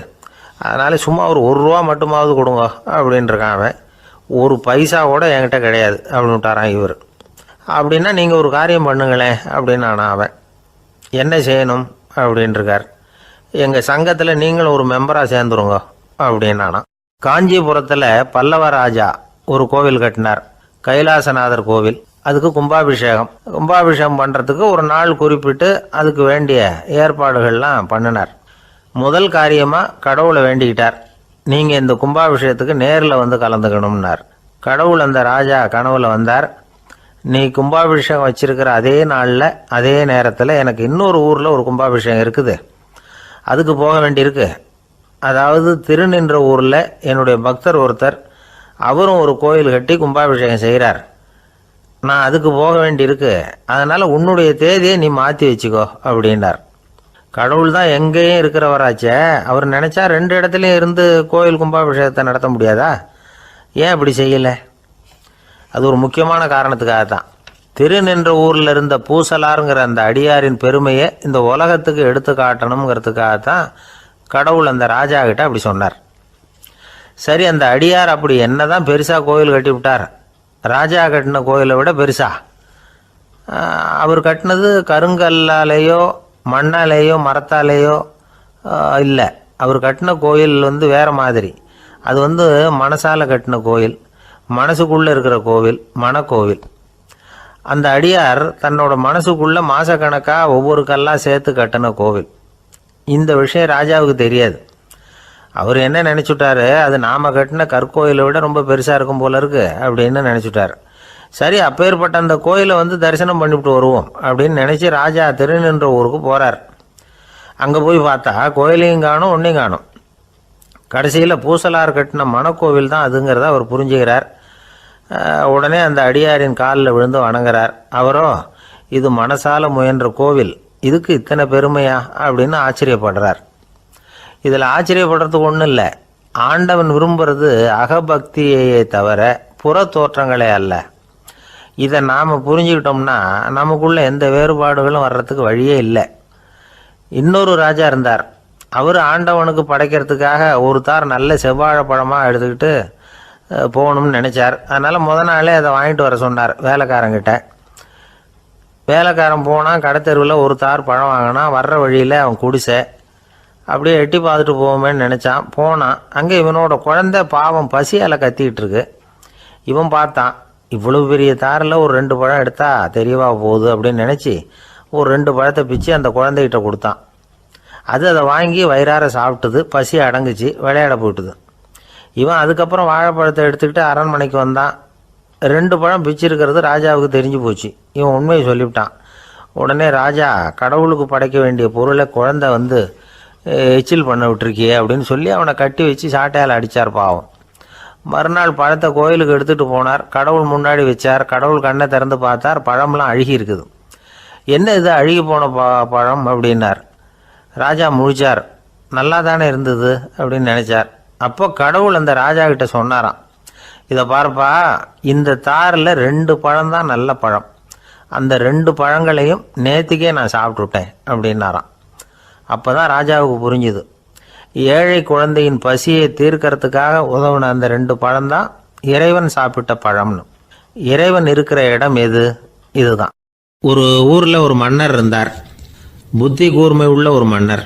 அதனால சும்மா ஒரு ரூபா மட்டுமாவது கொடுங்க அப்படின்ட்டுருக்கான் அவன். ஒரு பைசா கூட என்கிட்ட கிடையாது அப்படின்னு விட்டாரான் இவர். அப்படின்னா நீங்கள் ஒரு காரியம் பண்ணுங்களேன் அப்படின்னானா அவன். என்ன செய்யணும் அப்படின்ட்டுருக்கார். எங்கள் சங்கத்தில் நீங்களும் ஒரு மெம்பராக சேர்ந்துருங்க அப்படின்னானா. காஞ்சிபுரத்தில் பல்லவ ராஜா ஒரு கோவில் கட்டினார், கைலாசநாதர் கோவில். அதுக்கு கும்பாபிஷேகம் பண்ணுறதுக்கு ஒரு நாள் குறிப்பிட்டு அதுக்கு வேண்டிய ஏற்பாடுகள்லாம் பண்ணினார். முதல் காரியமாக கடவுளை வேண்டிக்கிட்டார், நீங்கள் இந்த கும்பாபிஷேகத்துக்கு நேரில் வந்து கலந்துக்கணும்னார். கடவுள் அந்த ராஜா கனவுல வந்தார். நீ கும்பாபிஷேகம் வச்சிருக்கிற அதே நாளில் அதே நேரத்தில் எனக்கு இன்னொரு ஊரில் ஒரு கும்பாபிஷேகம் இருக்குது, அதுக்கு போக வேண்டியிருக்கு. அதாவது திருநின்ற ஊரில் என்னுடைய பக்தர் ஒருத்தர், அவரும் ஒரு கோயில் கட்டி கும்பாபிஷேகம் செய்கிறார், நான் அதுக்கு போக வேண்டியிருக்கு, அதனால் உன்னுடைய தேதியை நீ மாற்றி வச்சுக்கோ அப்படின்னார். கடவுள் தான் எங்கேயும் இருக்கிறவராச்சே, அவர் நினச்சா 2 இடத்துலையும் இருந்து கோயில் கும்பாபிஷேகத்தை நடத்த முடியாதா? ஏன் அப்படி செய்யலை? அது ஒரு முக்கியமான காரணத்துக்காக தான். திருநின்ற ஊரில் இருந்த பூசலாருங்கிற அந்த அடியாரின் பெருமையை இந்த உலகத்துக்கு எடுத்து காட்டணுங்கிறதுக்காகத்தான் கடவுள் அந்த ராஜா கிட்ட அப்படி சொன்னார். சரி, அந்த அடியார் அப்படி என்னதான் பெருசாக கோயில் கட்டி விட்டார்? ராஜா கட்டின கோயிலை விட பெருசா? அவர் கட்டினது கருங்கல்லாலேயோ மண்ணாலேயோ மரத்தாலேயோ இல்லை. அவர் கட்டின கோயில் வேறு மாதிரி. அது மனசால கட்டின கோயில், மனசுக்குள்ளே இருக்கிற கோவில், மனக்கோவில். அந்த அடியார் தன்னோட மனசுக்குள்ளே மாதக்கணக்காக ஒவ்வொரு கல்லாக சேர்த்து கட்டின கோவில். இந்த விஷயம் ராஜாவுக்கு தெரியாது. அவர் என்ன நினச்சுட்டாரு, அது நாம் கட்டின கற்கோயிலை விட ரொம்ப பெருசாக இருக்கும் போல இருக்கு அப்படின்னு நினச்சிட்டார். சரி, அப்பேற்பட்ட அந்த கோயிலை தரிசனம் பண்ணிவிட்டு வருவோம் அப்படின்னு நினச்சி ராஜா திருநின்ற ஊருக்கு போகிறார். அங்கே போய் பார்த்தா கோயிலையும் காணும், ஒன்றையும் காணும். கடைசியில் பூசலார் கட்டின மனக்கோவில் தான் அதுங்கிறத அவர் புரிஞ்சுக்கிறார். உடனே அந்த அடியாரின் காலில் விழுந்து வணங்குறார். அவரோ, இது மனசால முயன்ற கோவில், இதுக்கு இத்தனை பெருமையா அப்படின்னு ஆச்சரியப்படுறார். இதில் ஆச்சரியப்படுறதுக்கு ஒன்றும் இல்லை. ஆண்டவன் விரும்புறது அகபக்தியையே தவிர புற தோற்றங்களே அல்ல. இதை நாம் புரிஞ்சுக்கிட்டோம்னா நமக்குள்ள எந்த வேறுபாடுகளும் வர்றதுக்கு வழியே இல்லை. இன்னொரு ராஜா இருந்தார். அவர் ஆண்டவனுக்கு படைக்கிறதுக்காக ஒரு தார் நல்ல செவ்வாழை பழமாக எடுத்துக்கிட்டு போகணும்னு நினச்சார். அதனால் முத நாளே அதை வாங்கிட்டு வர சொன்னார் வேலைக்காரங்கிட்ட. வேலைக்காரன் போனால் கடைத்தெருவில் ஒரு தார் பழம் வாங்கினான். வர்ற வழியில் அவன் குடிசை. அப்படியே எட்டி பார்த்துட்டு போவோமேன்னு நினச்சான். போனான். அங்கே இவனோட குழந்தை பாவம் பசியால் கத்திக்கிட்டு இருக்கு. இவன் பார்த்தான், இவ்வளவு பெரிய தாரில் ஒரு 2 பழம் எடுத்தா தெரியவா போகுது அப்படின்னு நினச்சி ஒரு 2 பழத்தை பிச்சு அந்த குழந்தைகிட்ட கொடுத்தான். அது அதை வாங்கி வயிறார சாப்பிட்டுது. பசி அடங்குச்சு, விளையாட போயிட்டுது. இவன் அதுக்கப்புறம் வாழைப்பழத்தை எடுத்துக்கிட்டு அரண்மனைக்கு வந்தான். 2 பழம் பிச்சிருக்கிறது ராஜாவுக்கு தெரிஞ்சு போச்சு. இவன் உண்மையை சொல்லிவிட்டான். உடனே ராஜா, கடவுளுக்கு படைக்க வேண்டிய பொருளை குழந்தை எச்சில் பண்ண விட்டுருக்கியே அப்படின்னு சொல்லி அவனை கட்டி வச்சு சாட்டையால் அடித்தார் பாவம். மறுநாள் பழத்தை கோயிலுக்கு எடுத்துகிட்டு போனார். கடவுள் முன்னாடி வச்சார். கடவுள் கண்ணை திறந்து பார்த்தார், பழம்லாம் அழுகி இருக்குது. என்ன இது அழுகி போன பழம் அப்படின்னார். ராஜா முழிச்சார். நல்லா தானே இருந்தது அப்படின்னு நினச்சார். அப்போ கடவுள் அந்த ராஜா கிட்ட சொன்னாராம், இதை பார்ப்பா, இந்த தாரில் 2 பழம் தான் நல்ல பழம், அந்த 2 பழங்களையும் நேற்றுக்கே நான் சாப்பிட்டுட்டேன் அப்படின்னாராம். அப்போ தான் ராஜாவுக்கு புரிஞ்சுது, ஏழை குழந்தையின் பசியை தீர்க்கறதுக்காக உதவுன அந்த 2 பழம்தான் இறைவன் சாப்பிட்ட பழம்னு. இறைவன் இருக்கிற இடம் எது? இதுதான். ஒரு ஊரில் ஒரு மன்னர் இருந்தார். புத்தி கூர்மை உள்ள ஒரு மன்னர்.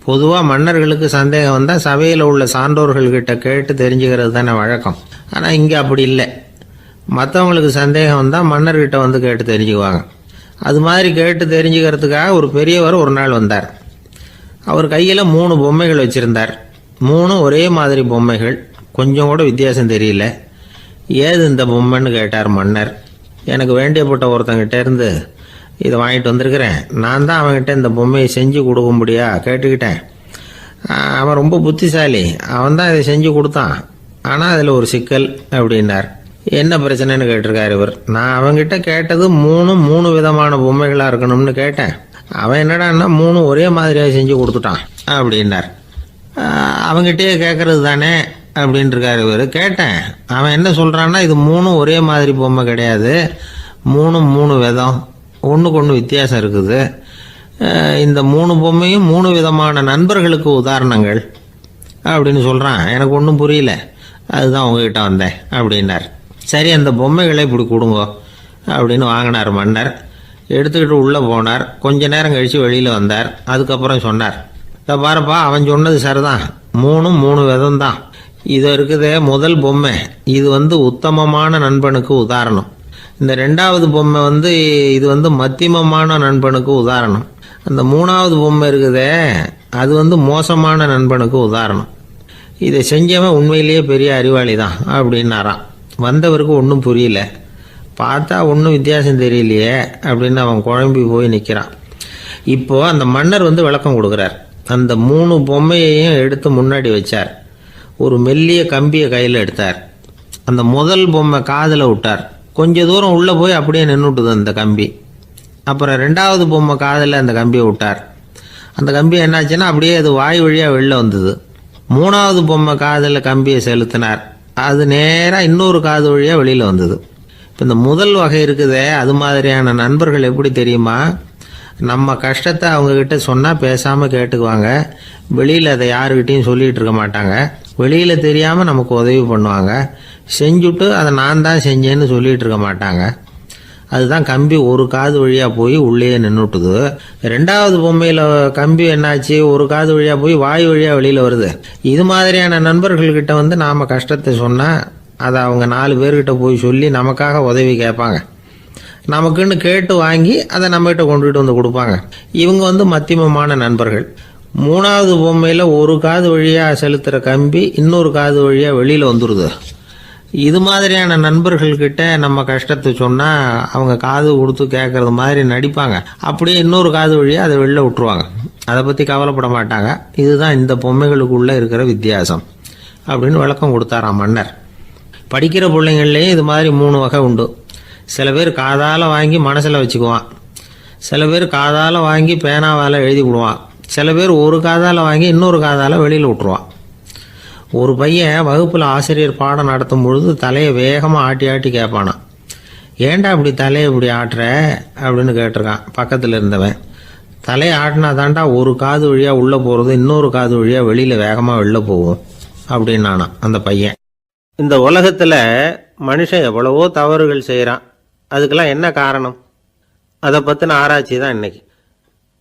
பொதுவாக மன்னர்களுக்கு சந்தேகம் வந்தால் சபையில் உள்ள சான்றோர்கள்கிட்ட கேட்டு தெரிஞ்சுக்கிறது தானே வழக்கம். ஆனால் இங்கே அப்படி இல்லை. மற்றவங்களுக்கு சந்தேகம் வந்தால் மன்னர்கிட்ட கேட்டு தெரிஞ்சுக்குவாங்க. அது மாதிரி கேட்டு தெரிஞ்சுக்கிறதுக்காக ஒரு பெரியவர் ஒரு நாள் வந்தார். அவர் கையில் 3 பொம்மைகள் வச்சுருந்தார். 3 ஒரே மாதிரி பொம்மைகள், கொஞ்சம் கூட வித்தியாசம் தெரியல. ஏது இந்த பொம்மைன்னு கேட்டார் மன்னர். எனக்கு வேண்டியப்பட்ட ஒருத்தங்கிட்ட இருந்து இதை வாங்கிட்டு வந்திருக்கிறேன். நான் தான் அவன்கிட்ட இந்த பொம்மையை செஞ்சு கொடுக்கும்படியா கேட்டுக்கிட்டேன். அவன் ரொம்ப புத்திசாலி, அவன் தான் இதை செஞ்சு கொடுத்தான். ஆனால் அதில் ஒரு சிக்கல் அப்படின்னார். என்ன பிரச்சனைன்னு கேட்டிருக்காரு இவர். நான் அவன்கிட்ட கேட்டது 3 விதமான பொம்மைகளாக இருக்கணும்னு கேட்டேன். அவன் என்னடான்னா 3 ஒரே மாதிரியாக செஞ்சு கொடுத்துட்டான் அப்படின்னார். அவங்ககிட்டயே கேட்கறது தானே அப்படின்ட்டுருக்காரு இவர். கேட்டேன், அவன் என்ன சொல்கிறான்னா, இது 3 ஒரே மாதிரி பொம்மை கிடையாது, 3 விதம், ஒன்றுக்கு ஒன்று வித்தியாசம் இருக்குது. இந்த 3 பொம்மையும் 3 விதமான நண்பர்களுக்கு உதாரணங்கள் அப்படின்னு சொல்கிறான். எனக்கு ஒன்றும் புரியல, அதுதான் உங்ககிட்ட வந்தேன் அப்படின்னார். சரி, அந்த பொம்மைகளை இப்படி கொடுங்க அப்படின்னு வாங்கினார் மன்னர். எடுத்துக்கிட்டு உள்ளே போனார். கொஞ்ச நேரம் கழித்து வெளியில் வந்தார். அதுக்கப்புறம் சொன்னார், இதை பாருப்பா, அவன் சொன்னது சரிதான், 3 விதம்தான். இது இருக்குதே முதல் பொம்மை, இது உத்தமமான நண்பனுக்கு உதாரணம். இந்த 2வது பொம்மை இது மத்தியமமான நண்பனுக்கு உதாரணம். அந்த 3வது பொம்மை இருக்குதே அது மோசமான நண்பனுக்கு உதாரணம். இதை செஞ்சவன் உண்மையிலேயே பெரிய அறிவாளி தான் அப்படின்னாராம். வந்தவருக்கு ஒன்றும் புரியல. பார்த்தா ஒன்றும் வித்தியாசம் தெரியலையே அப்படின்னு அவன் குழம்பி போய் நிற்கிறான். இப்போது அந்த மன்னர் விளக்கம் கொடுக்குறார். அந்த 3 பொம்மையையும் எடுத்து முன்னாடி வச்சார். ஒரு மெல்லிய கம்பியை கையில் எடுத்தார். அந்த முதல் பொம்மை காதில் விட்டார். கொஞ்ச தூரம் உள்ளே போய் அப்படியே நின்றுட்டுது அந்த கம்பி. அப்புறம் 2வது பொம்மை காதில் அந்த கம்பியை விட்டார். அந்த கம்பி என்னாச்சுன்னா அப்படியே அது வாய் வழியாக வெளில வந்தது. 3வது பொம்மை காதில் கம்பியை செலுத்தினார். அது நேராக இன்னொரு காது வழியாக வெளியில் வந்தது. இப்போ இந்த முதல் வகை இருக்குதே, அது மாதிரியான நண்பர்கள் எப்படி தெரியுமா? நம்ம கஷ்டத்தை அவங்கக்கிட்ட சொன்னால் பேசாமல் கேட்டுக்குவாங்க. வெளியில் அதை யாருக்கிட்டையும் சொல்லிகிட்டு இருக்க மாட்டாங்க. வெளியில் தெரியாமல் நமக்கு உதவி பண்ணுவாங்க. செஞ்சுட்டு அதை நான் தான் செஞ்சேன்னு சொல்லிகிட்டு இருக்க மாட்டாங்க. அதுதான் கம்பி ஒரு காது வழியாக போய் உள்ளே நின்றுட்டுது. 2வது பொம்மையில் கம்பி என்னாச்சு, ஒரு காது வழியாக போய் வாய் வழியாக வெளியில் வருது. இது மாதிரியான நண்பர்கள்கிட்ட நாம் கஷ்டத்தை சொன்னால் அதை அவங்க 4 பேர்கிட்ட போய் சொல்லி நமக்காக உதவி கேட்பாங்க. நமக்குன்னு கேட்டு வாங்கி அதை நம்மகிட்ட கொண்டுகிட்டு வந்து கொடுப்பாங்க. இவங்க மத்தியமமான நண்பர்கள். 3வது பொம்மையில் ஒரு காது வழியாக செலுத்துகிற கம்பி இன்னொரு காது வழியாக வெளியில் வந்துடுது. இது மாதிரியான நண்பர்கள்கிட்ட நம்ம கஷ்டத்தை சொன்னால் அவங்க காது கொடுத்து கேட்குறது மாதிரி நடிப்பாங்க. அப்படியே இன்னொரு காது வழியாக அதை வெளில விட்டுருவாங்க. அதை பற்றி கவலைப்பட மாட்டாங்க. இதுதான் இந்த பொம்மைகளுக்குள்ளே இருக்கிற வித்தியாசம் அப்படின்னு விளக்கம் கொடுத்தாராம் மன்னர். படிக்கிற பிள்ளைங்கள்லேயும் இது மாதிரி 3 வகை உண்டு. சில பேர் காதால் வாங்கி மனசில் வச்சுக்குவான். சில பேர் காதால் வாங்கி பேனாவால் எழுதி விடுவான். சில பேர் ஒரு காதால் வாங்கி இன்னொரு காதால் வெளியில் விட்டுருவான். ஒரு பையன் வகுப்பில் ஆசிரியர் பாடம் நடத்தும் பொழுது தலையை வேகமாக ஆட்டி ஆட்டி கேட்பானான். ஏன்டா இப்படி தலையை இப்படி ஆட்டுற அப்படின்னு கேட்டிருக்கான் பக்கத்தில் இருந்தவன். தலையை ஆட்டினா தாண்டா ஒரு காது வழியாக உள்ளே போகிறது, இன்னொரு காது வழியாக வெளியில் வேகமாக வெளில போகும் அப்படின்னானா அந்த பையன். இந்த உலகத்தில் மனுஷன் எவ்வளவோ தவறுகள் செய்கிறான். அதுக்கெல்லாம் என்ன காரணம்? அதை பற்றின ஆராய்ச்சி தான் இன்றைக்கி.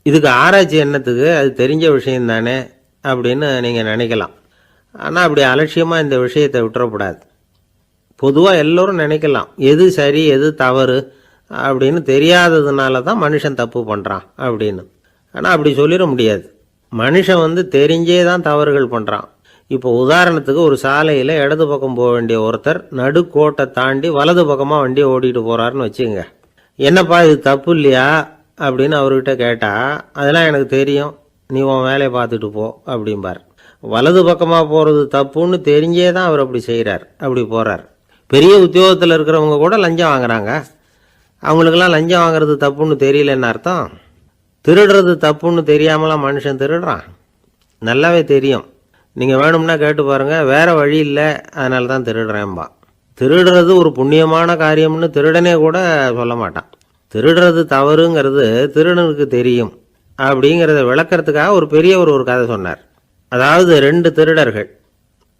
இதுக்கு ஆராய்ச்சி என்னத்துக்கு, அது தெரிஞ்ச விஷயம் தானே அப்படின்னு நீங்கள் நினைக்கலாம். ஆனால் அப்படி அலட்சியமாக இந்த விஷயத்தை விட்டுறக்கூடாது. பொதுவாக எல்லோரும் நினைக்கலாம் எது சரி எது தவறு அப்படின்னு தெரியாததுனால தான் மனுஷன் தப்பு பண்ணுறான் அப்படின்னு. ஆனால் அப்படி சொல்லிட முடியாது. மனுஷன் தெரிஞ்சே தான் தவறுகள் பண்ணுறான். இப்போ உதாரணத்துக்கு ஒரு சாலையில் இடது பக்கம் போக வேண்டிய ஒருத்தர் நடுக்கோட்டை தாண்டி வலது பக்கமாக வண்டியை ஓட்டிகிட்டு போகிறாருன்னு வச்சுங்க. என்னப்பா இது தப்பு இல்லையா அப்படின்னு அவர்கிட்ட கேட்டால், அதெல்லாம் எனக்கு தெரியும், நீ உன் வேலையை பார்த்துட்டு போ அப்படிம்பார். வலது பக்கமாக போகிறது தப்புன்னு தெரிஞ்சே தான் அவர் அப்படி செய்கிறார், அப்படி போகிறார். பெரிய உத்தியோகத்தில் இருக்கிறவங்க கூட லஞ்சம் வாங்குறாங்க. அவங்களுக்கெல்லாம் லஞ்சம் வாங்குறது தப்புன்னு தெரியலன்னு அர்த்தம். திருடுறது தப்புன்னு தெரியாமலாம் மனுஷன் திருடுறான். நல்லாவே தெரியும். நீங்கள் வேணும்னா கேட்டு பாருங்கள், வேறு வழி இல்லை அதனால தான் திருடுறேன்பா. திருடுறது ஒரு புண்ணியமான காரியம்னு திருடனே கூட சொல்ல மாட்டான். திருடுறது தவறுங்கிறது திருடனுக்கு தெரியும் அப்படிங்கிறத விளக்கிறதுக்காக ஒரு பெரியவர் ஒரு கதை சொன்னார். அதாவது 2 திருடர்கள்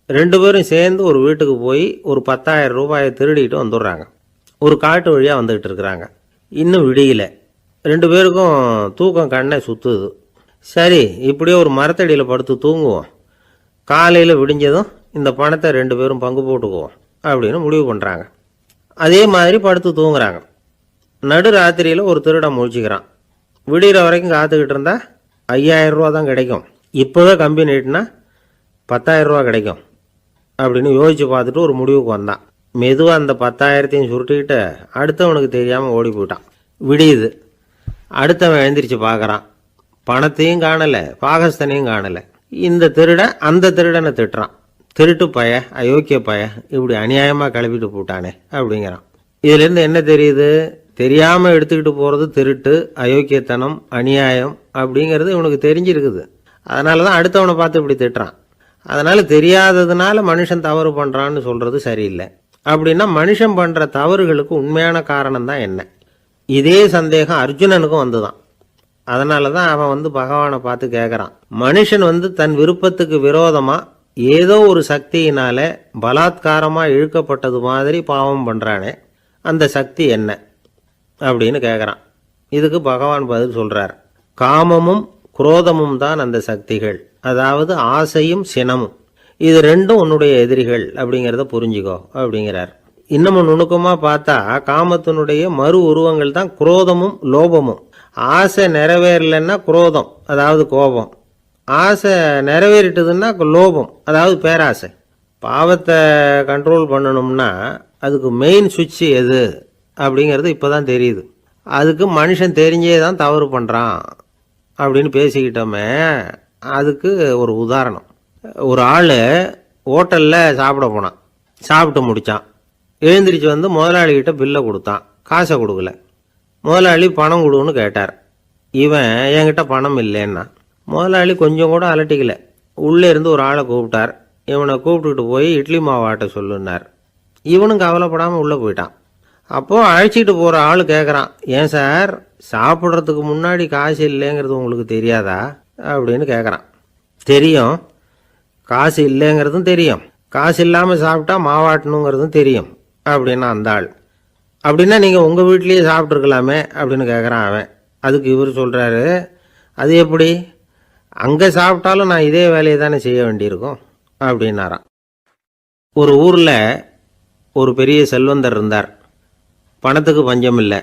2 பேரும் சேர்ந்து ஒரு வீட்டுக்கு போய் ஒரு 10,000 ரூபாயை திருடிட்டு வந்துடுறாங்க. ஒரு காட்டு வழியாக வந்துக்கிட்டு இருக்கிறாங்க. இன்னும் விடியல. 2 பேருக்கும் தூக்கம் கண்ணை சுற்றுது. சரி, இப்படியே ஒரு மரத்தடியில் படுத்து தூங்குவோம், காலையில் விடிஞ்சதும் இந்த பணத்தை 2 பேரும் பங்கு போட்டுக்குவோம் அப்படின்னு முடிவு பண்ணுறாங்க. அதே மாதிரி படுத்து தூங்குறாங்க. நடு ராத்திரியில் ஒரு திருடன் முழிச்சிக்கிறான். விடிகிற வரைக்கும் காத்துக்கிட்டு இருந்தால் 5,000 ரூபா தான் கிடைக்கும். இப்போவே கம்பி நீட்டினா 10,000 ரூபா கிடைக்கும் அப்படின்னு யோசித்து பார்த்துட்டு ஒரு முடிவுக்கு வந்தான். மெதுவாக அந்த 10,000த்தையும் சுருட்டிக்கிட்டு அடுத்தவனுக்கு தெரியாமல் ஓடி போயிட்டான். விடியுது. அடுத்தவன் எழுந்திரிச்சு பார்க்குறான். பணத்தையும் காணலை, பாகஸ்தனையும் காணலை. இந்த திருடன் அந்த திருடனை திட்டுறான். திருட்டு பய, அயோக்கிய பய, இப்படி அநியாயமாக கிளப்பிட்டு போட்டானே அப்படிங்கிறான். இதுலேருந்து என்ன தெரியுது? தெரியாமல் எடுத்துக்கிட்டு போகிறது திருட்டு, அயோக்கியத்தனம், அநியாயம் அப்படிங்கிறது இவனுக்கு தெரிஞ்சிருக்குது. அதனால தான் அடுத்தவனை பார்த்து இப்படி திட்டுறான். அதனால் தெரியாததுனால மனுஷன் தவறு பண்ணுறான்னு சொல்கிறது சரியில்லை. அப்படின்னா மனுஷன் பண்ணுற தவறுகளுக்கு உண்மையான காரணம் தான் என்ன? இதே சந்தேகம் அர்ஜுனனுக்கும் வந்துதான். அதனால தான் அவன் வந்து பகவானை பார்த்து கேட்குறான், மனுஷன் வந்து தன் விருப்பத்துக்கு விரோதமாக ஏதோ ஒரு சக்தியினால பலாத்காரமாக இழுக்கப்பட்டது மாதிரி பாவம் பண்ணுறானே, அந்த சக்தி என்ன அப்படின்னு கேட்குறான். இதுக்கு பகவான் பதில் சொல்கிறார், காமமும் குரோதமும் தான் அந்த சக்திகள், அதாவது ஆசையும் சினமும். இது ரெண்டும் உன்னுடைய எதிரிகள் அப்படிங்கிறத புரிஞ்சுக்கோ அப்படிங்கிறார். இன்னமும் நுணுக்கமாக பார்த்தா காமத்தினுடைய மறு உருவங்கள் தான் குரோதமும் லோபமும். ஆசை நிறைவேறலைன்னா குரோதம், அதாவது கோபம். ஆசை நிறைவேறிட்டதுன்னா லோபம், அதாவது பேராசை. பாவத்தை கண்ட்ரோல் பண்ணணும்னா அதுக்கு மெயின் சுவிட்ச் எது அப்படிங்கிறது இப்போ தான் தெரியுது. அதுக்கு மனுஷன் தெரிஞ்சே தான் தவறு பண்ணுறான் அப்படின்னு பேசிக்கிட்டோமே. அதுக்கு ஒரு உதாரணம், ஒரு ஆள் ஹோட்டலில் சாப்பிட போனான், சாப்பிட்டு முடித்தான், எழுந்திரிச்சு வந்து முதலாளிகிட்ட பில்லை கொடுத்தான், காசை கொடுக்கல. முதலாளி பணம் கொடுன்னு கேட்டார். இவன் என்கிட்ட பணம் இல்லைன்னா. முதலாளி கொஞ்சம் கூட அலட்டிக்கல, உள்ளே இருந்து ஒரு ஆளை கூப்பிட்டார். இவனை கூப்பிட்டுக்கிட்டு போய் இட்லி மாவாட்ட சொல்லுன்னார். இவனும் கவலைப்படாமல் உள்ளே போயிட்டான். அப்போது அழைச்சிட்டு போகிற ஆள் கேட்குறான், ஏன் சார் சாப்பிட்றதுக்கு முன்னாடி காசு இல்லைங்கிறது உங்களுக்கு தெரியாதா அப்படின்னு கேட்குறான். தெரியும், காசு இல்லைங்கிறதும் தெரியும், காசு இல்லாமல் சாப்பிட்டா மாவாட்டணுங்கிறதும் தெரியும் அப்படின்னா அந்த ஆள். அப்படின்னா நீங்கள் உங்கள் வீட்லேயே சாப்பிட்ருக்கலாமே அப்படின்னு கேட்குறான் அவன். அதுக்கு இவர் சொல்கிறாரு, அது எப்படி, அங்கே சாப்பிட்டாலும் நான் இதே வேலையை தானே செய்ய வேண்டியிருக்கும் அப்படின்னாராம். ஒரு ஊரில் ஒரு பெரிய செல்வந்தர் இருந்தார். பணத்துக்கு பஞ்சம் இல்லை.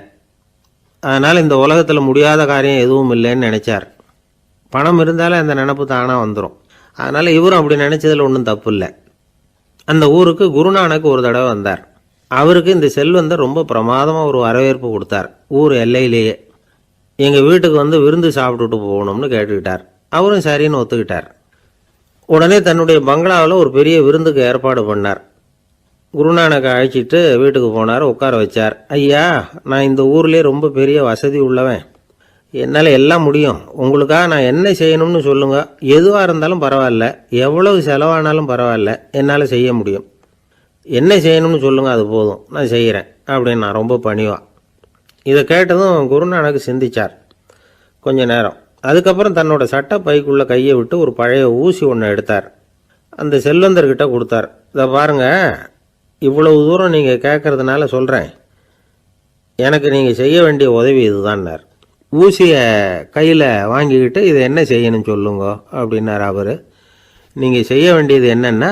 அதனால் இந்த உலகத்தில் முடியாத காரியம் எதுவும் இல்லைன்னு நினச்சார். பணம் இருந்தாலும் அந்த நினப்பு தானாக வந்துடும். அதனால் இவரும் அப்படி நினச்சதில் ஒன்றும் தப்பு இல்லை. அந்த ஊருக்கு குருநானக் ஒரு தடவை வந்தார். அவருக்கு இந்த செல்வந்தர் ரொம்ப பிரமாதமாக ஒரு வரவேற்பு கொடுத்தார். ஊர் எல்லையிலேயே எங்கள் வீட்டுக்கு வந்து விருந்து சாப்பிட்டுட்டு போகணும்னு கேட்டுக்கிட்டார். அவரும் சரின்னு ஒத்துக்கிட்டார். உடனே தன்னுடைய பங்களாவில் ஒரு பெரிய விருந்துக்கு ஏற்பாடு பண்ணார். குருநானக்கை அழைச்சிட்டு வீட்டுக்கு போனார், உட்கார வச்சார். ஐயா, நான் இந்த ஊர்லேயே ரொம்ப பெரிய வசதி உள்ளவன், என்னால் எல்லாம் முடியும், உங்களுக்காக நான் என்ன செய்யணும்னு சொல்லுங்கள், எதுவாக இருந்தாலும் பரவாயில்ல, எவ்வளவு செலவானாலும் பரவாயில்ல, என்னால் செய்ய முடியும், என்ன செய்யணும்னு சொல்லுங்கள், அது போதும், நான் செய்கிறேன் அப்படின்னு நான் ரொம்ப பணிவா. இதை கேட்டதும் குருநானக் சிந்திச்சார் கொஞ்ச நேரம். அதுக்கப்புறம் தன்னோட சட்டை பைக்குள்ளே கையை விட்டு ஒரு பழைய ஊசி ஒன்று எடுத்தார். அந்த செல்வந்தர்கிட்ட கொடுத்தார். இதை பாருங்கள், இவ்வளவு தூரம் நீங்கள் கேட்கறதுனால சொல்கிறேன், எனக்கு நீங்கள் செய்ய வேண்டிய உதவி இதுதான்னார். ஊசியை கையில் வாங்கிக்கிட்டு இதை என்ன செய்யணும்னு சொல்லுங்க அப்படின்னார் அவர். நீங்கள் செய்ய வேண்டியது என்னென்னா,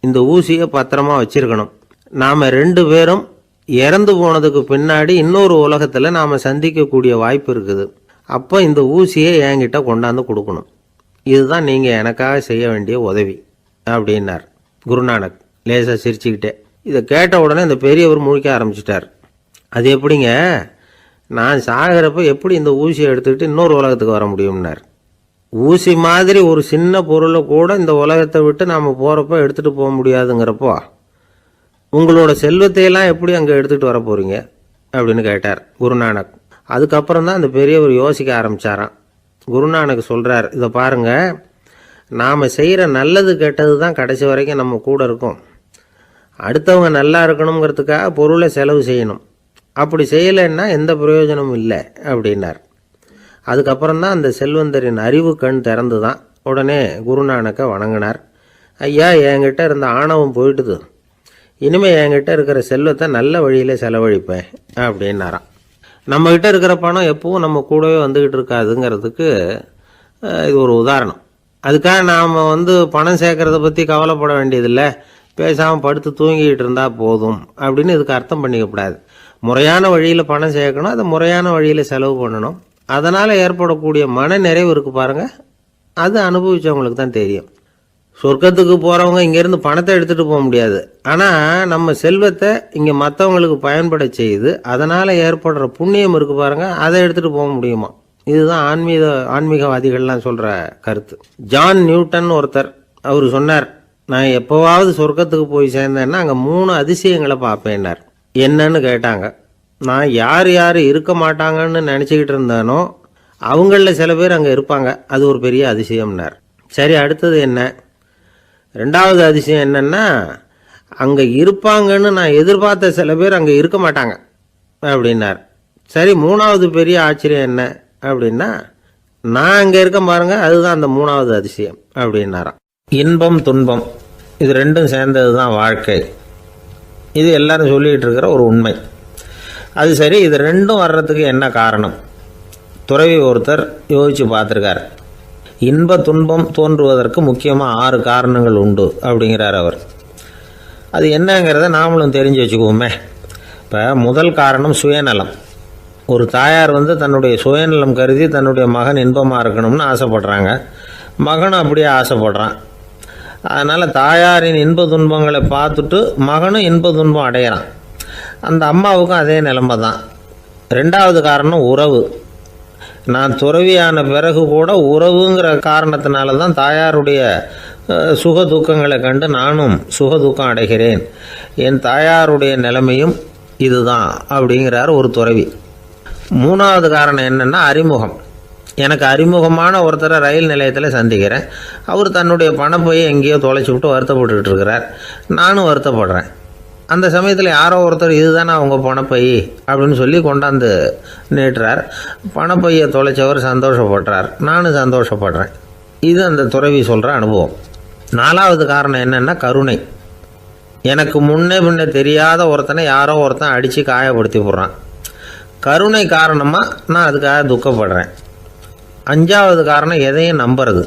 இந்த ஊசியை பத்திரமா வச்சிருக்கணும். நாம் 2 பேரும் இறந்து போனதுக்கு பின்னாடி இன்னொரு உலகத்தில் நாம் சந்திக்கக்கூடிய வாய்ப்பு இருக்குது. அப்போ இந்த ஊசியை என்கிட்ட கொண்டாந்து கொடுக்கணும். இதுதான் நீங்கள் எனக்காக செய்ய வேண்டிய உதவி அப்படின்னார் குருநானக் லேசாக சிரிச்சுக்கிட்டே. இதை கேட்ட உடனே இந்த பெரியவர் முழிக்க ஆரம்பிச்சிட்டார். அது எப்படிங்க, நான் சாகிறப்ப எப்படி இந்த ஊசியை எடுத்துக்கிட்டு இன்னொரு உலகத்துக்கு வர முடியும்னார். ஊசி மாதிரி ஒரு சின்ன பொருளை கூட இந்த உலகத்தை விட்டு நாம் போகிறப்ப எடுத்துகிட்டு போக முடியாதுங்கிறப்போ உங்களோட செல்வத்தையெல்லாம் எப்படி அங்கே எடுத்துகிட்டு வர போகிறீங்க அப்படின்னு கேட்டார் குருநானக். அதுக்கப்புறம் தான் அந்த பெரியவர் யோசிக்க ஆரம்பித்தாராம். குருநானக் சொல்கிறார், இதை பாருங்கள், நாம் செய்கிற நல்லது கெட்டது தான் கடைசி வரைக்கும் நம்ம கூட இருக்கும். அடுத்தவங்க நல்லா இருக்கணுங்கிறதுக்காக பொருளை செலவு செய்யணும், அப்படி செய்யலைன்னா எந்த பிரயோஜனமும் இல்லை அப்படின்னார். அதுக்கப்புறம் தான் அந்த செல்வந்தரின் அறிவு கண் திறந்து தான். உடனே குருநானக்கை வணங்கினார். ஐயா, என்கிட்ட இருந்த ஆணவம் போயிட்டுது, இனிமேல் என்கிட்ட இருக்கிற செல்வத்தை நல்ல வழியில் செலவழிப்பேன் அப்படின்னாராம். நம்மக்கிட்ட இருக்கிற பணம் எப்பவும் நம்ம கூடவே வந்துக்கிட்டு இருக்காதுங்கிறதுக்கு இது ஒரு உதாரணம். அதுக்காக நாம் பணம் சேர்க்கறத பற்றி கவலைப்பட வேண்டியதில்லை, பேசாமல் படுத்து தூங்கிக்கிட்டு இருந்தால் போதும் அப்படின்னு இதுக்கு அர்த்தம் பண்ணிக்கக்கூடாது. முறையான வழியில் பணம் சேர்க்கணும், அதை முறையான வழியில் செலவு பண்ணணும். அதனால் ஏற்படக்கூடிய மன நிறைவு இருக்குது பாருங்கள், அது அனுபவித்தவங்களுக்கு தான் தெரியும். சொர்க்கத்துக்கு போகிறவங்க இங்கேருந்து பணத்தை எடுத்துகிட்டு போக முடியாது, ஆனால் நம்ம செல்வத்தை இங்கே மற்றவங்களுக்கு பயன்பட செய்து அதனால் ஏற்படுற புண்ணியம் இருக்குது பாருங்கள், அதை எடுத்துகிட்டு போக முடியுமா. இதுதான் ஆன்மீகவாதிகள்லாம் சொல்கிற கருத்து. ஜான் நியூட்டன் ஒருத்தர், அவர் சொன்னார், நான் எப்போவாவது சொர்க்கத்துக்கு போய் சேர்ந்தேன்னா அங்கே 3 அதிசயங்களை பார்ப்பேன்னார். என்னன்னு கேட்டாங்க. நான் யார் யார் இருக்க மாட்டாங்கன்னு நினச்சிக்கிட்டு இருந்தேனோ அவங்களில் சில பேர் அங்கே இருப்பாங்க, அது ஒரு பெரிய அதிசயம்னார். சரி, அடுத்தது என்ன? 2வது அதிசயம் என்னன்னா, அங்கே இருப்பாங்கன்னு நான் எதிர்பார்த்த சில பேர் அங்கே இருக்க மாட்டாங்க அப்படின்னார். சரி, 3வது பெரிய ஆச்சரியம் என்ன அப்படின்னா, நான் அங்கே இருக்க பாருங்க, அதுதான் அந்த மூணாவது அதிசயம் அப்படின்னாராம். இன்பம் துன்பம் இது ரெண்டும் சேர்ந்தது தான் வாழ்க்கை. இது எல்லாரும் சொல்லிகிட்டு இருக்கிற ஒரு உண்மை. அது சரி, இது ரெண்டும் வர்றதுக்கு என்ன காரணம்? துறவி ஒருத்தர் யோசித்து பார்த்துருக்கார். இன்ப துன்பம் தோன்றுவதற்கு முக்கியமாக 6 காரணங்கள் உண்டு அப்படிங்கிறார் அவர். அது என்னங்கிறத நாமளும் தெரிஞ்சு வச்சுக்குவோமே. இப்போ முதல் காரணம் சுயநலம். ஒரு தாயார் தன்னுடைய சுயநலம் கருதி தன்னுடைய மகன் இன்பமாக இருக்கணும்னு ஆசைப்படுறாங்க. மகனும் அப்படியே ஆசைப்படுறான். அதனால் தாயாரின் இன்ப துன்பங்களை பார்த்துட்டு மகனும் இன்ப துன்பம் அடையிறான். அந்த அம்மாவுக்கும் அதே நிலைமை தான். ரெண்டாவது காரணம் உறவு. நான் துறவியான பிறகு கூட உறவுங்கிற காரணத்தினால தான் தாயாருடைய சுக துக்கங்களை கண்டு நானும் சுக துக்கம் அடைகிறேன். என் தாயாருடைய நிலைமையும் இதுதான் அப்படிங்கிறார் ஒரு துறவி. மூணாவது காரணம் என்னென்னா அறிமுகம். எனக்கு அறிமுகமான ஒருத்தரை ரயில் நிலையத்தில் சந்திக்கிறேன். அவர் தன்னுடைய பணப்பையை எங்கேயோ தொலைச்சி விட்டு வருத்தப்பட்டுக்கிட்டு இருக்கிறார். நானும் வருத்தப்படுறேன். அந்த சமயத்தில் யாரோ ஒருத்தர் இதுதானே அவங்க பணப்பை அப்படின்னு சொல்லி கொண்டாந்து நீட்டுறார். பணப்பையை தொலைச்சவர் சந்தோஷப்படுறார், நானும் சந்தோஷப்படுறேன். இது அந்த துறவி சொல்கிற அனுபவம். நாலாவது காரணம் என்னென்னா கருணை. எனக்கு முன்னே பின்ன தெரியாத ஒருத்தனை யாரோ ஒருத்தன் அடித்து காயப்படுத்தி போடுறான். கருணை காரணமாக நான் அதுக்காக துக்கப்படுறேன். அஞ்சாவது காரணம் எதையும் நம்புறது.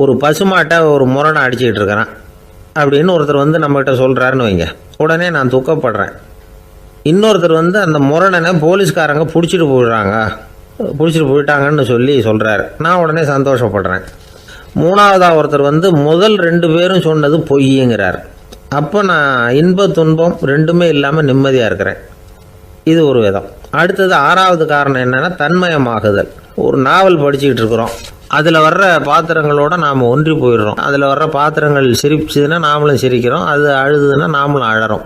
ஒரு பசுமாட்டை ஒரு முரணை அடிச்சுக்கிட்டு இருக்கிறான் அப்படின்னு ஒருத்தர் நம்மகிட்ட சொல்கிறாருன்னு வைங்க, உடனே நான் துக்கப்படுறேன். இன்னொருத்தர் அந்த முரணனை போலீஸ்காரங்க பிடிச்சிட்டு போயிட்டாங்கன்னு சொல்கிறார். நான் உடனே சந்தோஷப்படுறேன். மூணாவதாக ஒருத்தர் முதல் 2 பேரும் சொன்னது பொய்யுங்கிறார். அப்போ நான் இன்ப துன்பம் ரெண்டுமே இல்லாமல் நிம்மதியாக இருக்கிறேன். இது ஒரு விதம். அடுத்தது 6வது காரணம் என்னென்னா தன்மயமாகுதல். ஒரு நாவல் படிச்சுக்கிட்டு இருக்கிறோம். அதில் வர்ற பாத்திரங்களோடு நாம் ஒன்றி போயிடுறோம். அதில் வர்ற பாத்திரங்கள் சிரிச்சுதுன்னா நாமளும் சிரிக்கிறோம், அது அழுதுன்னா நாமளும் அழறோம்.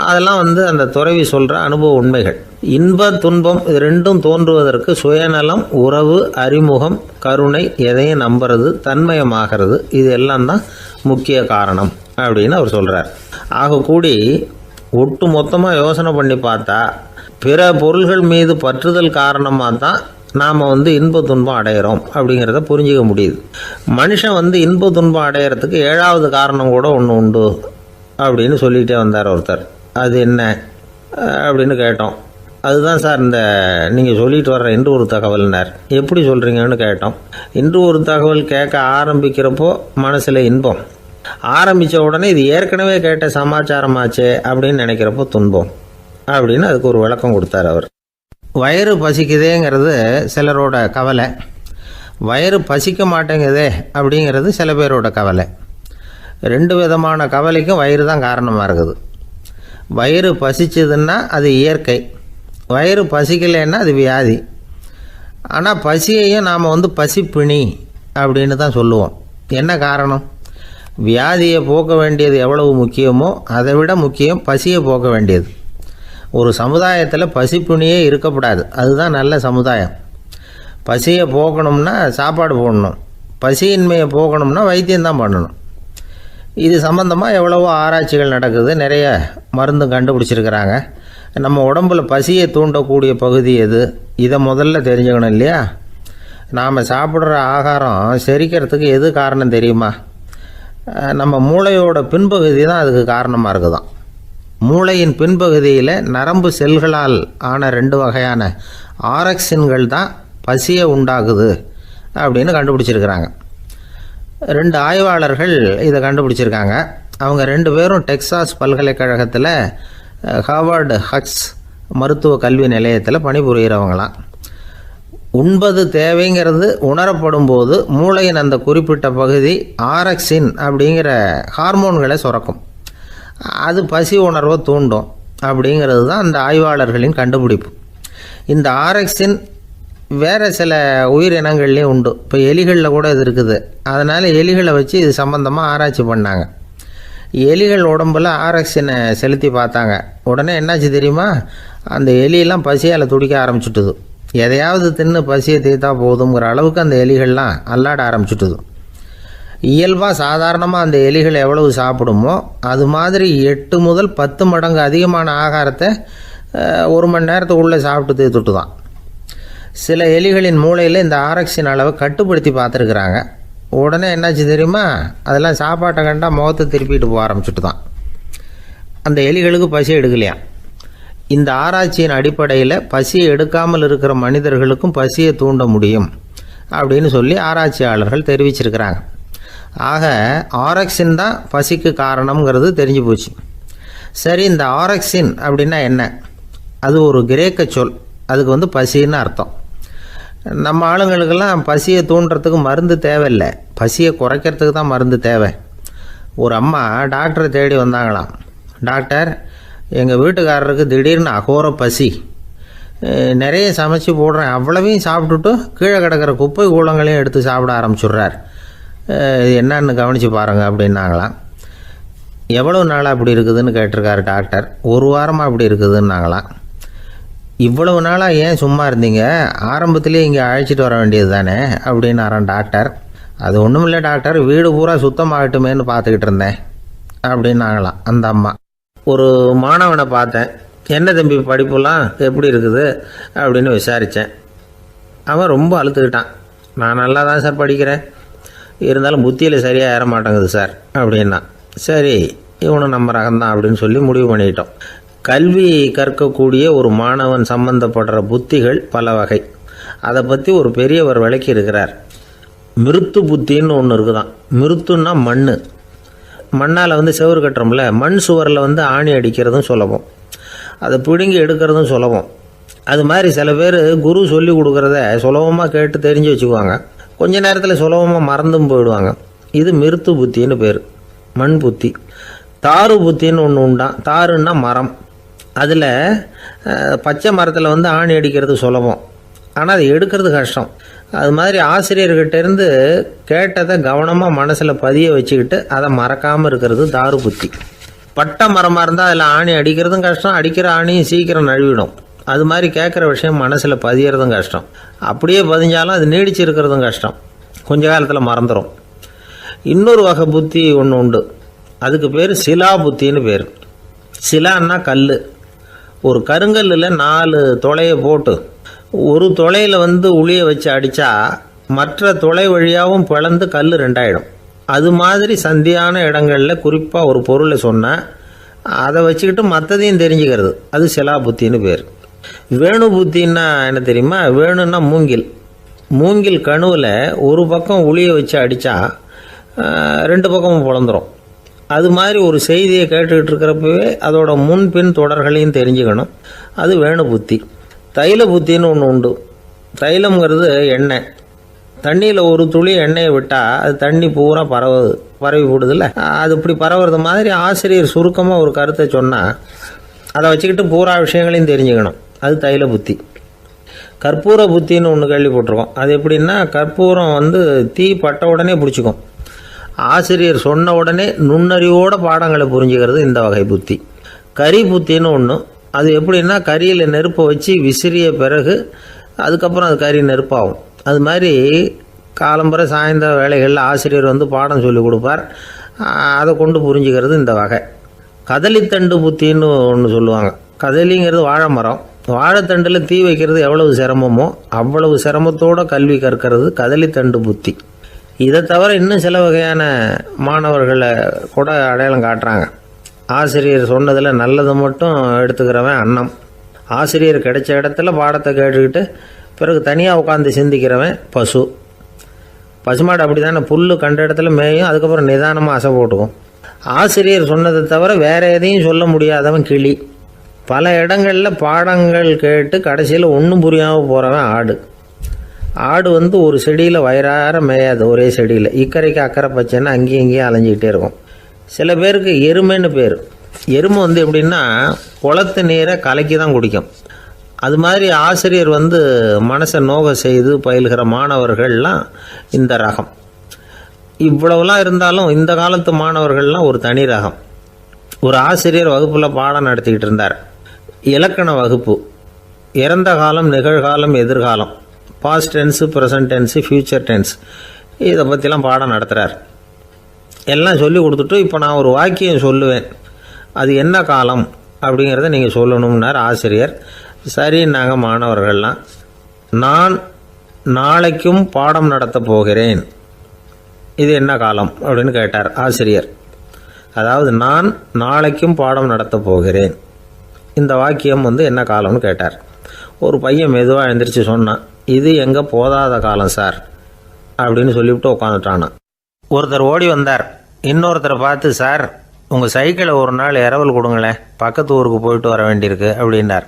அதெல்லாம் அந்த துறவி சொல்கிற அனுபவ உண்மைகள். இன்ப துன்பம் இது ரெண்டும் தோன்றுவதற்கு சுயநலம், உறவு, அறிமுகம், கருணை, எதையும் நம்புறது, தன்மயமாகிறது, இது எல்லாம் தான் முக்கிய காரணம் அப்படின்னு அவர் சொல்கிறார். ஆக கூடி ஒட்டு மொத்தமாக யோசனை பண்ணி பார்த்தா பிற பொருள்கள் மீது பற்றுதல் காரணமாக தான் நாம் இன்ப துன்பம் அடையிறோம் அப்படிங்கிறத புரிஞ்சிக்க முடியுது. மனுஷன் இன்ப துன்பம் அடையிறதுக்கு 7வது காரணம் கூட ஒன்று உண்டு அப்படின்னு சொல்லிகிட்டே வந்தார் ஒருத்தர். அது என்ன அப்படின்னு கேட்டோம். அதுதான் சார் இந்த நீங்கள் சொல்லிட்டு வர்ற இன்று ஒரு தகவல்னார். எப்படி சொல்கிறீங்கன்னு கேட்டோம். இன்று ஒரு தகவல் கேட்க ஆரம்பிக்கிறப்போ மனசில் இன்பம், ஆரம்பித்த உடனே இது ஏற்கனவே கேட்ட சமாச்சாரமாச்சே அப்படின்னு நினைக்கிறப்போ துன்பம் அப்படின்னு அதுக்கு ஒரு விளக்கம் கொடுத்தார் அவர். வயிறு பசிக்குதேங்கிறது சிலரோட கவலை, வயிறு பசிக்க மாட்டேங்குதே அப்படிங்கிறது சில பேரோட கவலை. 2 விதமான கவலைக்கும் வயிறு தான் காரணமாக இருக்குது. வயிறு பசிச்சதுன்னா அது இயற்கை, வயிறு பசிக்கலைன்னா அது வியாதி. ஆனால் பசியையும் நாம் பசிப்பிணி அப்படின்னு தான் சொல்லுவோம். என்ன காரணம்? வியாதியை போக்க வேண்டியது எவ்வளவு முக்கியமோ அதை விட முக்கியம் பசியை போக்க வேண்டியது. ஒரு சமுதாயத்தில் பசிப்பிணியே இருக்கக்கூடாது, அதுதான் நல்ல சமுதாயம். பசியை போக்கணும்னா சாப்பாடு போடணும், பசியின்மையை போக்கணும்னா வைத்தியம்தான் பண்ணணும். இது சம்பந்தமாக எவ்வளவோ ஆராய்ச்சிகள் நடக்குது, நிறைய மருந்து கண்டுபிடிச்சிருக்கிறாங்க. நம்ம உடம்புல பசியை தூண்டக்கூடிய பகுதி எது, இதை முதல்ல தெரிஞ்சுக்கணும் இல்லையா? நாம் சாப்பிட்ற ஆகாரம் செரிக்கிறதுக்கு எது காரணம் தெரியுமா? நம்ம மூளையோட பின்பகுதி தான் அதுக்கு காரணமாக இருக்குதாம். மூளையின் பின்பகுதியில் நரம்பு செல்களால் ஆன 2 வகையான ஆரக்சின்கள் தான் பசியை உண்டாகுது அப்படின்னு கண்டுபிடிச்சிருக்கிறாங்க. 2 ஆய்வாளர்கள் இதை கண்டுபிடிச்சிருக்காங்க. அவங்க 2 பேரும் டெக்சாஸ் பல்கலைக்கழகத்தில் ஹார்வர்டு ஹக்ஸ் மருத்துவ கல்வி நிலையத்தில் பணிபுரிகிறவங்களாம். உண்பது தேவைங்கிறது உணரப்படும் போது மூளையின் அந்த குறிப்பிட்ட பகுதி ஆரக்சின் அப்படிங்கிற ஹார்மோன்களை சுரக்கும். அது பசி உணர்வை தூண்டும் அப்படிங்கிறது தான் அந்த ஆய்வாளர்களின் கண்டுபிடிப்பு. இந்த ஆரக்சின் வேறு சில உயிரினங்கள்லேயும் உண்டு. இப்போ எலிகளில் கூட இது இருக்குது. அதனால் எலிகளை வச்சு இது சம்மந்தமாக ஆராய்ச்சி பண்ணாங்க. எலிகள் உடம்பில் ஆரக்சினை செலுத்தி பார்த்தாங்க. உடனே என்னாச்சு தெரியுமா? அந்த எலியெல்லாம் பசியால் துடிக்க ஆரம்பிச்சுட்டுது. எதையாவது தின்னு பசியை தீர்த்தா போதுங்கிற அளவுக்கு அந்த எலிகள்லாம் அல்லாட ஆரம்பிச்சுட்டுது. இயல்பாக சாதாரணமாக அந்த எலிகள் எவ்வளவு சாப்பிடுமோ அது மாதிரி 8 முதல் 10 மடங்கு அதிகமான ஆகாரத்தை 1 மணி நேரத்துக்குள்ளே சாப்பிட்டு தீர்த்துட்டு தான். சில எலிகளின் மூளையில் இந்த ஆரக்சின் அளவை கட்டுப்படுத்தி பார்த்துருக்குறாங்க. உடனே என்னாச்சு தெரியுமா, அதெல்லாம் சாப்பாட்டை கண்டா முகத்தை திருப்பிட்டு போக ஆரம்பிச்சுட்டு தான். அந்த எலிகளுக்கு பசி எடுக்கலையாம். இந்த ஆராய்ச்சியின் அடிப்படையில் பசியை எடுக்காமல் இருக்கிற மனிதர்களுக்கும் பசியை தூண்ட முடியும் அப்படின்னு சொல்லி ஆராய்ச்சியாளர்கள் தெரிவிச்சிருக்கிறாங்க. ஆக ஆரக்சின் தான் பசிக்கு காரணம்ங்கிறது தெரிஞ்சு போச்சு. சரி, இந்த ஆரக்சின் அப்படின்னா என்ன? அது ஒரு கிரேக்க சொல். அதுக்கு பசின்னு அர்த்தம். நம்ம ஆளுங்களுக்கெல்லாம் பசியை தூண்டுறதுக்கு மருந்து தேவையில்லை, பசியை குறைக்கிறதுக்கு தான் மருந்து தேவை. ஒரு அம்மா டாக்டரை தேடி வந்தாங்களாம். டாக்டர், எங்கள் வீட்டுக்காரருக்கு திடீர்னு அகோர பசி, நிறைய சமைச்சு போடுறேன், அவ்வளவையும் சாப்பிட்டுட்டு கீழே கிடக்கிற குப்பை கூலங்களையும் எடுத்து சாப்பிட ஆரம்பிச்சுட்றார், என்னன்னு கவனித்து பாருங்கள் அப்படின்னாங்களாம். எவ்வளவு நாளாக அப்படி இருக்குதுன்னு கேட்டிருக்காரு டாக்டர். ஒரு வாரமாக அப்படி இருக்குதுன்னாங்களாம். இவ்வளவு நாளாக ஏன் சும்மா இருந்தீங்க, ஆரம்பத்திலே இங்கே அழைச்சிட்டு வர வேண்டியது தானே அப்படின்னாரான் டாக்டர். அது ஒன்றும் இல்லை டாக்டர், வீடு பூரா சுத்தமாகட்டுமேன்னு பார்த்துக்கிட்டு இருந்தேன் அப்படின்னாங்களாம் அந்த அம்மா. ஒரு மாணவனை பார்த்தேன், என்ன தம்பி படிப்புலாம் எப்படி இருக்குது அப்படின்னு விசாரித்தேன். அவன் ரொம்ப அழுத்துக்கிட்டான். நான் நல்லா தான் சார் படிக்கிறேன், இருந்தாலும் புத்தியில் சரியாக ஏற மாட்டேங்குது சார் அப்படின்னா. சரி, இவனும் நம்ம ரகம்தான் அப்படின்னு சொல்லி முடிவு பண்ணிட்டோம். கல்வி கற்கக்கூடிய ஒரு மாணவன் சம்பந்தப்படுற புத்திகள் பல வகை. அதை பற்றி ஒரு பெரியவர் விளக்கி இருக்கிறார். மிருத்து புத்தின்னு ஒன்று இருக்குதான். மிருத்துன்னா மண். மண்ணால் செவுறு கட்டுறோம்ல, மண் சுவரில் ஆணி அடிக்கிறதும் சுலபம், அதை பிடுங்கி எடுக்கிறதும் சுலபம். அது மாதிரி சில பேர் குரு சொல்லி கொடுக்குறத சுலபமாக கேட்டு தெரிஞ்சு வச்சுக்குவாங்க, கொஞ்ச நேரத்தில் சுலபமாக மறந்தும் போயிடுவாங்க. இது மிருத்து புத்தின்னு பேர், மண் புத்தி. தாரு புத்தின்னு ஒன்று உண்டான். தாருன்னா மரம். அதில் பச்சை மரத்தில் ஆணி அடிக்கிறது சுலபம், ஆனால் அது எடுக்கிறது கஷ்டம். அது மாதிரி ஆசிரியர்கிட்டேருந்து கேட்டதை கவனமாக மனசில் பதிய வச்சுக்கிட்டு அதை மறக்காமல் இருக்கிறது தாரு புத்தி. பட்டை மரமாக இருந்தால் அதில் ஆணி அடிக்கிறதும் கஷ்டம், அடிக்கிற ஆணியும் சீக்கிரம் நழுவிடும். அது மாதிரி கேட்குற விஷயம் மனசில் பதியறதும் கஷ்டம். அப்படியே பதிஞ்சாலும் அது நீடிச்சு இருக்கிறதும் கஷ்டம், கொஞ்ச காலத்தில் மறந்துடும். இன்னொரு வகை புத்தி ஒன்று உண்டு, அதுக்கு பேர் சிலா புத்தின்னு பேர். சிலான்னா கல். ஒரு கருங்கல்லில் 4 துளையை போட்டு ஒரு துளையில் உளியை வச்சு அடித்தா மற்ற துளை வழியாகவும் பிளந்து கல் 2 ஆகிடும். அது மாதிரி சந்தியான இடங்களில் குறிப்பாக ஒரு பொருளை சொன்னால் அதை வச்சுக்கிட்டு மற்றதையும் தெரிஞ்சுக்கிறது, அது சிலா புத்தின்னு பேர். வேணு புத்தின்னா என்ன தெரியுமா? வேணுன்னா மூங்கில். மூங்கில் கணுவில் ஒரு பக்கம் உளியை வச்சு அடித்தா 2 பக்கமும் பிளந்துடும். அது மாதிரி ஒரு செய்தியை கேட்டுக்கிட்டு இருக்கிறப்பவே அதோட முன்பின் தொடர்களையும் தெரிஞ்சுக்கணும், அது வேணு புத்தி. தைல புத்தின்னு ஒன்று உண்டு. தைலம்ங்கிறது எண்ணெய். தண்ணியில் ஒரு துளி எண்ணெயை விட்டால் அது தண்ணி பூரா பரவி போடுதில்ல, அது இப்படி பரவுறது மாதிரி ஆசிரியர் சுருக்கமாக ஒரு கருத்தை சொன்னால் அதை வச்சுக்கிட்டு பூரா விஷயங்களையும் தெரிஞ்சுக்கணும், அது தைல புத்தி. கற்பூர புத்தின்னு ஒன்று கேள்விப்பட்டிருக்கோம். அது எப்படின்னா, கற்பூரம் தீ பட்ட உடனே பிடிச்சிக்கும். ஆசிரியர் சொன்ன உடனே நுண்ணறிவோட பாடங்களை புரிஞ்சுக்கிறது இந்த வகை புத்தி. கரி புத்தின்னு ஒன்று. அது எப்படின்னா, கரியில் நெருப்பை வச்சு விசிறிய பிறகு அதுக்கப்புறம் அது கறி நெருப்பாகும். அது மாதிரி காலம்பரை சாயந்தர வேலைகளில் ஆசிரியர் பாடம் சொல்லி கொடுப்பார், அதை கொண்டு புரிஞ்சுக்கிறது இந்த வகை. கதலித்தண்டு புத்தின்னு ஒன்று சொல்லுவாங்க. கதலிங்கிறது வாழை மரம். வாழைத்தண்டில் தீ வைக்கிறது எவ்வளவு சிரமமோ அவ்வளவு சிரமத்தோடு கல்வி கற்கிறது கதலித்தண்டு புத்தி. இதை தவிர இன்னும் சில வகையான மாணவர்களை கூட அடையாளம் காட்டுறாங்க. ஆசிரியர் சொன்னதில் நல்லதை மட்டும் எடுத்துக்கிறவன் அன்னம். ஆசிரியர் கிடைச்ச இடத்துல பாடத்தை கேட்டுக்கிட்டு பிறகு தனியாக உட்காந்து சிந்திக்கிறவன் பசு. பசுமாடு அப்படி தானே, புல் கண்ட இடத்துல மேயும், அதுக்கப்புறம் நிதானமாக அசை போட்டுக்கும். ஆசிரியர் சொன்னதை தவிர வேறு எதையும் சொல்ல முடியாதவன் கிளி. பல இடங்களில் பாடங்கள் கேட்டு கடைசியில் ஒன்றும் புரியாமல் போகிறவன் ஆடு. ஆடு ஒரு செடியில் வயிறார மேயாது, ஒரே செடியில். இக்கரைக்கு அக்கறை பச்சைன்னா அங்கேயும் இங்கேயும் அலைஞ்சிக்கிட்டே இருக்கும். சில பேருக்கு எருமைன்னு பேர். எருமை எப்படின்னா, குளத்து நீரை கலக்கி தான் குடிக்கும். அது மாதிரி ஆசிரியர் மனசை நோக செய்து பயில்கிற மாணவர்கள்லாம் இந்த ரகம். இவ்வளவுலாம் இருந்தாலும் இந்த காலத்து மாணவர்கள்லாம் ஒரு தனி ரகம். ஒரு ஆசிரியர் வகுப்பில் பாடம் நடத்திக்கிட்டு இருந்தார். இலக்கண வகுப்பு. இறந்த காலம், நிகழ்காலம், எதிர்காலம், past tense, present tense, future tense, இதை பற்றிலாம் பாடம் நடத்துகிறார். எல்லாம் சொல்லி கொடுத்துட்டு இப்போ நான் ஒரு வாக்கியம் சொல்லுவேன், அது என்ன காலம் அப்படிங்கிறத நீங்கள் சொல்லணும்னார் ஆசிரியர். சரி, நாங்கள் மாணவர்கள்லாம் நான் நாளைக்கும் பாடம் நடத்தப் போகிறேன். இது என்ன காலம் அப்படின்னு கேட்டார் ஆசிரியர். அதாவது நான் நாளைக்கும் பாடம் நடத்தப் போகிறேன், இந்த வாக்கியம் என்ன காலம்னு கேட்டார். ஒரு பையன் மெதுவாக எழுந்திரிச்சு சொன்னான், இது எங்கே போதாத காலம் சார் அப்படின்னு சொல்லிவிட்டு உட்காந்துட்டானா. ஒருத்தர் ஓடி வந்தார். இன்னொருத்தரை பார்த்து, சார் உங்கள் சைக்கிளை ஒரு நாள் இரவல் கொடுங்களேன், பக்கத்து ஊருக்கு போயிட்டு வர வேண்டியிருக்கு அப்படின்னார்.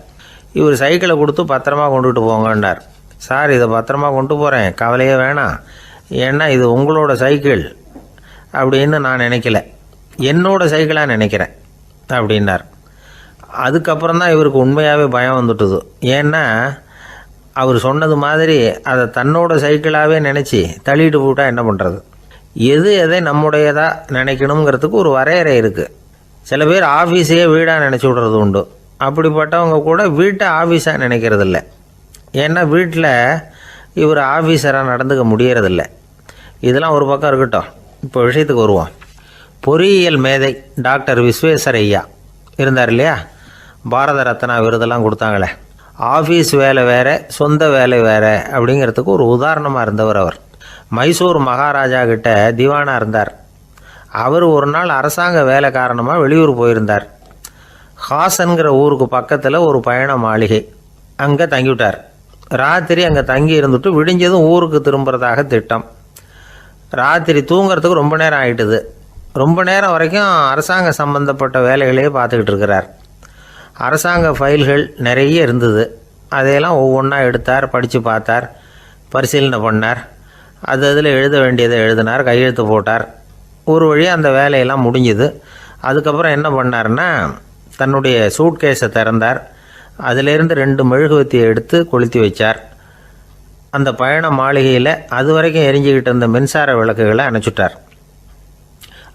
இவர் சைக்கிளை கொடுத்து பத்திரமா கொண்டுகிட்டு போங்கன்னார். சார் இதை பத்திரமா கொண்டு போகிறேன், கவலையே வேணாம், ஏன்னா இது உங்களோட சைக்கிள் அப்படின்னு நான் நினைக்கல, என்னோட சைக்கிளாக நினைக்கிறேன் அப்படின்னார். அதுக்கப்புறம் தான் இவருக்கு உண்மையாகவே பயம் வந்துட்டுது. ஏன்னா அவர் சொன்னது மாதிரி அதை தன்னோட சைக்கிளாகவே நினச்சி தள்ளிட்டு போட்டால் என்ன பண்ணுறது? எது எதை நம்முடையதாக நினைக்கணுங்கிறதுக்கு ஒரு வரையறை இருக்குது. சில பேர் ஆஃபீஸையே வீடாக நினச்சி விடுறது உண்டு. அப்படிப்பட்டவங்க கூட வீட்டை ஆஃபீஸாக நினைக்கிறதில்ல. ஏன்னா வீட்டில் இவர் ஆஃபீஸராக நடந்துக்க முடியறதில்ல. இதெல்லாம் ஒரு பக்கம் இருக்கட்டும், இப்போ விஷயத்துக்கு வருவோம். பொறியியல் மேதை டாக்டர் விஸ்வேஸ்வரய்யா இருந்தார் இல்லையா, பாரத ரத்னா விருதெல்லாம் கொடுத்தாங்களே. ஆஃபீஸ் வேலை வேறு, சொந்த வேலை வேறு அப்படிங்கிறதுக்கு ஒரு உதாரணமாக இருந்தவர் அவர். மைசூர் மகாராஜா கிட்ட திவானாக இருந்தார். அவர் ஒரு நாள் அரசாங்க வேலை காரணமாக வெளியூர் போயிருந்தார். ஹாசன்கிற ஊருக்கு பக்கத்தில் ஒரு பயண மாளிகை, அங்கே தங்கிவிட்டார். ராத்திரி அங்கே தங்கி இருந்துட்டு விடிஞ்சதும் ஊருக்கு திரும்புறதாக திட்டம். ராத்திரி தூங்கிறதுக்கு ரொம்ப நேரம் ஆகிட்டுது. ரொம்ப நேரம் வரைக்கும் அரசாங்க சம்பந்தப்பட்ட வேலைகளையே பார்த்துக்கிட்டு இருக்கிறார். அரசாங்க ஃபைல்கள் நிறைய இருந்தது. அதையெல்லாம் ஒவ்வொன்றா எடுத்தார், படித்து பார்த்தார், பரிசீலனை பண்ணார். அதில் எழுத வேண்டியதை எழுதினார், கையெழுத்து போட்டார். ஒரு வழியாக அந்த வேலையெல்லாம் முடிஞ்சுது. அதுக்கப்புறம் என்ன பண்ணார்னா, தன்னுடைய சூட்கேஸை திறந்தார். அதிலேருந்து 2 மெழுகுவத்தியை எடுத்து கொளுத்தி வச்சார். அந்த பயண மாளிகையில் அது வரைக்கும் எரிஞ்சிக்கிட்டு இருந்த மின்சார விளக்குகளை அணைச்சிட்டார்.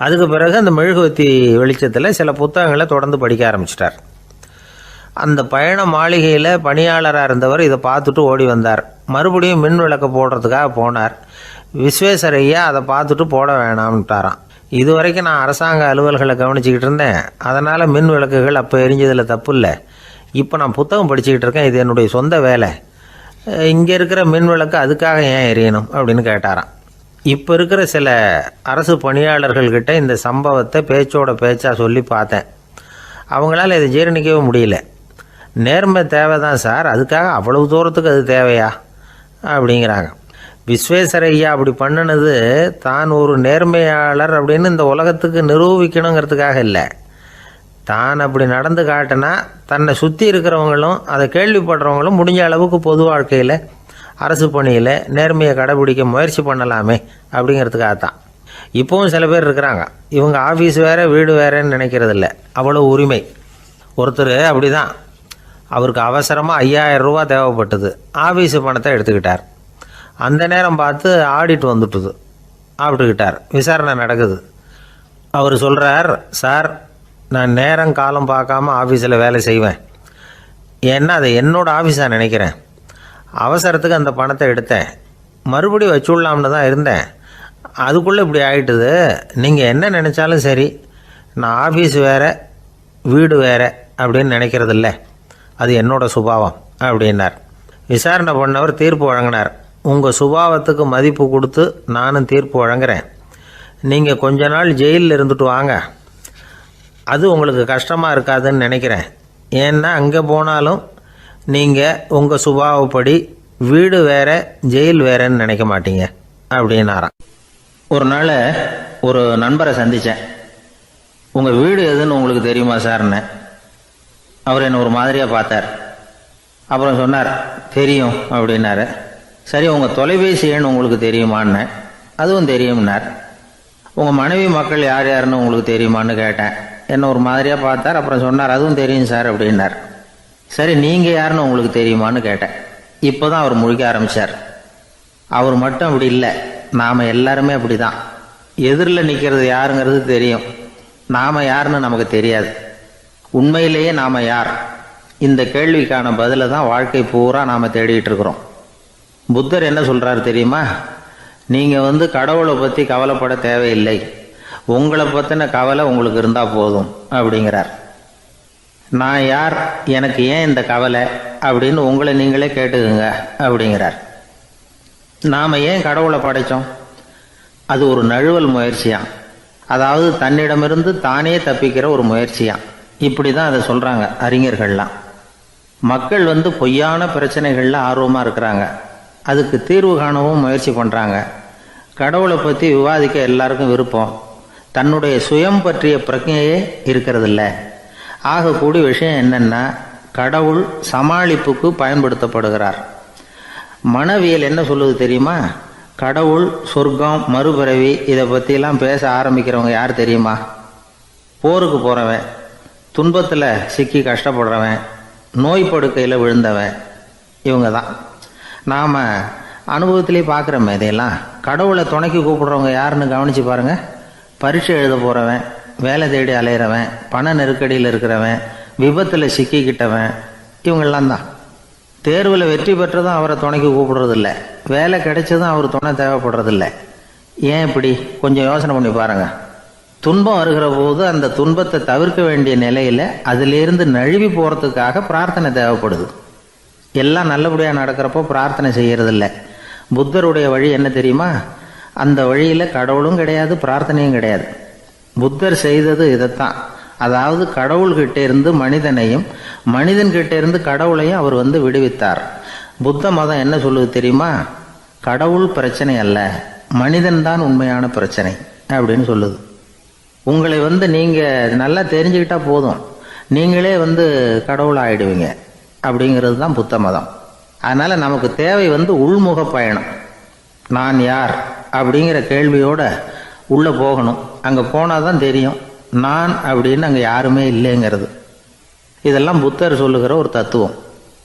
அதுக்கு பிறகு அந்த மெழுகுவத்தி வெளிச்சத்தில் சில புத்தகங்களை தொடர்ந்து படிக்க ஆரம்பிச்சிட்டார். அந்த பயண மாளிகையில் பணியாளராக இருந்தவர் இதை பார்த்துட்டு ஓடி வந்தார். மறுபடியும் மின் விளக்கு போடுறதுக்காக போனார். விஸ்வேஸ்வரய்யா அதை பார்த்துட்டு போட வேணாம்ட்டாராம். இது வரைக்கும் நான் அரசாங்க அலுவல்களை கவனிச்சிக்கிட்டு இருந்தேன், அதனால் மின் விளக்குகள் அப்போ எரிஞ்சதில் தப்பு இல்லை. இப்போ நான் புத்தகம் படிச்சுக்கிட்டு இருக்கேன், இது என்னுடைய சொந்த வேலை, இங்கே இருக்கிற மின் விளக்கு அதுக்காக ஏன் எரியணும் அப்படின்னு கேட்டாராம். இப்போ இருக்கிற சில அரசு பணியாளர்கள்கிட்ட இந்த சம்பவத்தை பேச்சோட பேச்சாக சொல்லி பார்த்தேன். அவங்களால இதை ஜீரணிக்கவே முடியல. நேர்மை தேவை தான் சார், அதுக்காக அவ்வளவு தூரத்துக்கு அது தேவையா அப்படிங்கிறாங்க. விஸ்வேஸ்வரய்யா அப்படி பண்ணினது தான் ஒரு நேர்மையாளர் அப்படின்னு இந்த உலகத்துக்கு நிரூபிக்கணுங்கிறதுக்காக இல்லை. தான் அப்படி நடந்து காட்டினா தன்னை சுற்றி இருக்கிறவங்களும் அதை கேள்விப்படுறவங்களும் முடிஞ்ச அளவுக்கு பொது வாழ்க்கையில், அரசு பணியில் நேர்மையை கடைபிடிக்க முயற்சி பண்ணலாமே அப்படிங்கிறதுக்காகத்தான். இப்போவும் சில பேர் இருக்கிறாங்க, இவங்க ஆஃபீஸ் வேறு வீடு வேறேன்னு நினைக்கிறதில்ல, அவ்வளோ உரிமை. ஒருத்தர் அப்படி தான், அவருக்கு அவசரமாக 5000 ரூபா தேவைப்பட்டது. ஆஃபீஸு பணத்தை எடுத்துக்கிட்டார். அந்த நேரம் பார்த்து ஆடிட் வந்துட்டுது, ஆப்பிட்டுக்கிட்டார். விசாரணை நடக்குது. அவர் சொல்கிறார், சார் நான் நேரம் காலம் பார்க்காம ஆஃபீஸில் வேலை செய்வேன், ஏன்னா அதை என்னோடய ஆஃபீஸாக நினைக்கிறேன். அவசரத்துக்கு அந்த பணத்தை எடுத்தேன், மறுபடியும் வச்சுடலாம்னு தான் இருந்தேன், அதுக்குள்ளே இப்படி ஆகிட்டுது. நீங்கள் என்ன நினச்சாலும் சரி, நான் ஆஃபீஸ் வேறு வீடு வேறு அப்படின்னு நினைக்கிறதில்ல, அது என்னோட சுபாவம் அப்படின்னார். விசாரணை பண்ணவர் தீர்ப்பு வழங்கினார். உங்கள் சுபாவத்துக்கு மதிப்பு கொடுத்து நானும் தீர்ப்பு வழங்குறேன். நீங்கள் கொஞ்ச நாள் ஜெயிலில் இருந்துட்டு வாங்க, அது உங்களுக்கு கஷ்டமாக இருக்காதுன்னு நினைக்கிறேன். ஏன்னா அங்கே போனாலும் நீங்கள் உங்கள் சுபாவப்படி வீடு வேறு ஜெயில் வேறேன்னு நினைக்க மாட்டீங்க அப்படின்னாராம். ஒரு நாள் ஒரு நண்பரை சந்தித்தேன். உங்கள் வீடு எதுன்னு உங்களுக்கு தெரியுமா சார்ன்னு. அவர் என்னை ஒரு மாதிரியாக பார்த்தார். அப்புறம் சொன்னார், தெரியும் அப்படின்னாரு. சரி, உங்கள் தொலைபேசி எண் உங்களுக்கு தெரியுமான்னு. அதுவும் தெரியும்னார். உங்கள் மனைவி மக்கள் யார் யாருன்னு உங்களுக்கு தெரியுமான்னு கேட்டேன். என்ன ஒரு மாதிரியாக பார்த்தார். அப்புறம் சொன்னார், அதுவும் தெரியும் சார் அப்படின்னார். சரி, நீங்கள் யாருன்னு உங்களுக்கு தெரியுமான்னு கேட்டேன். இப்போ தான் அவர் முழிக்க ஆரம்பித்தார். அவர் மட்டும் அப்படி இல்லை, நாம் எல்லாருமே அப்படி தான். எதிரில் நிற்கிறது யாருங்கிறது தெரியும், நாம் யாருன்னு நமக்கு தெரியாது. உண்மையிலேயே நாம் யார்? இந்த கேள்விக்கான பதிலை தான் வாழ்க்கை பூரா நாம் தேடிட்டு இருக்கிறோம். புத்தர் என்ன சொல்கிறாரு தெரியுமா? நீங்கள் கடவுளை பற்றி கவலைப்பட தேவையில்லை, உங்களை பற்றின கவலை உங்களுக்கு இருந்தால் போதும் அப்படிங்கிறார். நான் யார், எனக்கு ஏன் இந்த கவலை அப்படின்னு உங்களை நீங்களே கேட்டுக்குங்க அப்படிங்கிறார். நாம் ஏன் கடவுளை படைத்தோம்? அது ஒரு நழுவல் முயற்சியாம். அதாவது தன்னிடமிருந்து தானே தப்பிக்கிற ஒரு முயற்சியாம். இப்படி தான் அதை சொல்கிறாங்க அறிஞர்கள்லாம். மக்கள் பொய்யான பிரச்சனைகளில் ஆர்வமாக இருக்கிறாங்க. அதுக்கு தீர்வு காணவும் முயற்சி பண்ணுறாங்க. கடவுளை பற்றி விவாதிக்க எல்லாருக்கும் விருப்பம். தன்னுடைய சுயம் பற்றிய பிரஜையே இருக்கிறதில்ல. ஆகக்கூடிய விஷயம் என்னென்னா, கடவுள் சமாளிப்புக்கு பயன்படுத்தப்படுகிறார். மனவியல் என்ன சொல்லுது தெரியுமா? கடவுள், சொர்க்கம், மறுபிறவி இதை பற்றிலாம் பேச ஆரம்பிக்கிறவங்க யார் தெரியுமா? போருக்கு போகிறவன், துன்பத்தில் சிக்கி கஷ்டப்படுறவன், நோய் படுக்கையில் விழுந்தவன், இவங்க தான். நாம் அனுபவத்திலே பார்க்குறோமே இதையெல்லாம். கடவுளை துணைக்கு கூப்பிடுறவங்க யாருன்னு கவனித்து பாருங்கள். பரீட்சை எழுத போகிறவன், வேலை தேடி அலையிறவன், பண நெருக்கடியில் இருக்கிறவன், விபத்தில் சிக்கிக்கிட்டவன், இவங்கெல்லாம் தான். தேர்வில் வெற்றி பெற்றதும் அவரை துணைக்கு கூப்பிடுறதில்ல, வேலை கிடைச்சதும் அவர் துணை தேவைப்படுறதில்ல. ஏன் இப்படி? கொஞ்சம் யோசனை பண்ணி பாருங்கள். துன்பம் வருகிற போது அந்த துன்பத்தை தவிர்க்க வேண்டிய நிலையில் அதிலிருந்து நழுவி போகிறதுக்காக பிரார்த்தனை தேவைப்படுது. எல்லாம் நல்லபடியாக நடக்கிறப்போ பிரார்த்தனை செய்கிறதில்ல. புத்தருடைய வழி என்ன தெரியுமா? அந்த வழியில் கடவுளும் கிடையாது, பிரார்த்தனையும் கிடையாது. புத்தர் செய்தது இதைத்தான். அதாவது கடவுள்கிட்ட இருந்து மனிதனையும், மனிதன்கிட்ட இருந்து கடவுளையும் அவர் விடுவித்தார். புத்த மதம் என்ன சொல்லுது தெரியுமா? கடவுள் பிரச்சனை அல்ல, மனிதன்தான் உண்மையான பிரச்சனை அப்படின்னு சொல்லுது. உங்களை நீங்கள் நல்லா தெரிஞ்சுக்கிட்டா போதும், நீங்களே கடவுள் ஆயிடுவீங்க அப்படிங்கிறது தான் புத்த மதம். அதனால் நமக்கு தேவை உள்முக பயணம். நான் யார் அப்படிங்கிற கேள்வியோடு உள்ளே போகணும். அங்கே போனால் தான் தெரியும் நான் அப்படின்னு அங்கே யாருமே இல்லைங்கிறது. இதெல்லாம் புத்தர் சொல்லுகிற ஒரு தத்துவம்.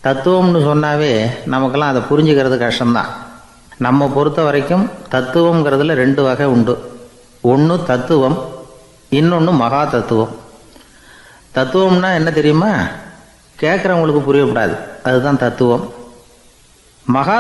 தத்துவம்னு சொன்னாவே நமக்கெல்லாம் அதை புரிஞ்சுக்கிறது கஷ்டம்தான். நம்ம பொறுத்த வரைக்கும் தத்துவங்கிறதுல 2 வகை உண்டு. ஒன்று தத்துவம், இன்னொன்று மகா தத்துவம். தத்துவம்னா என்ன தெரியுமா? கேட்குறவங்களுக்கு புரியக்கூடாது, அதுதான் தத்துவம். மகா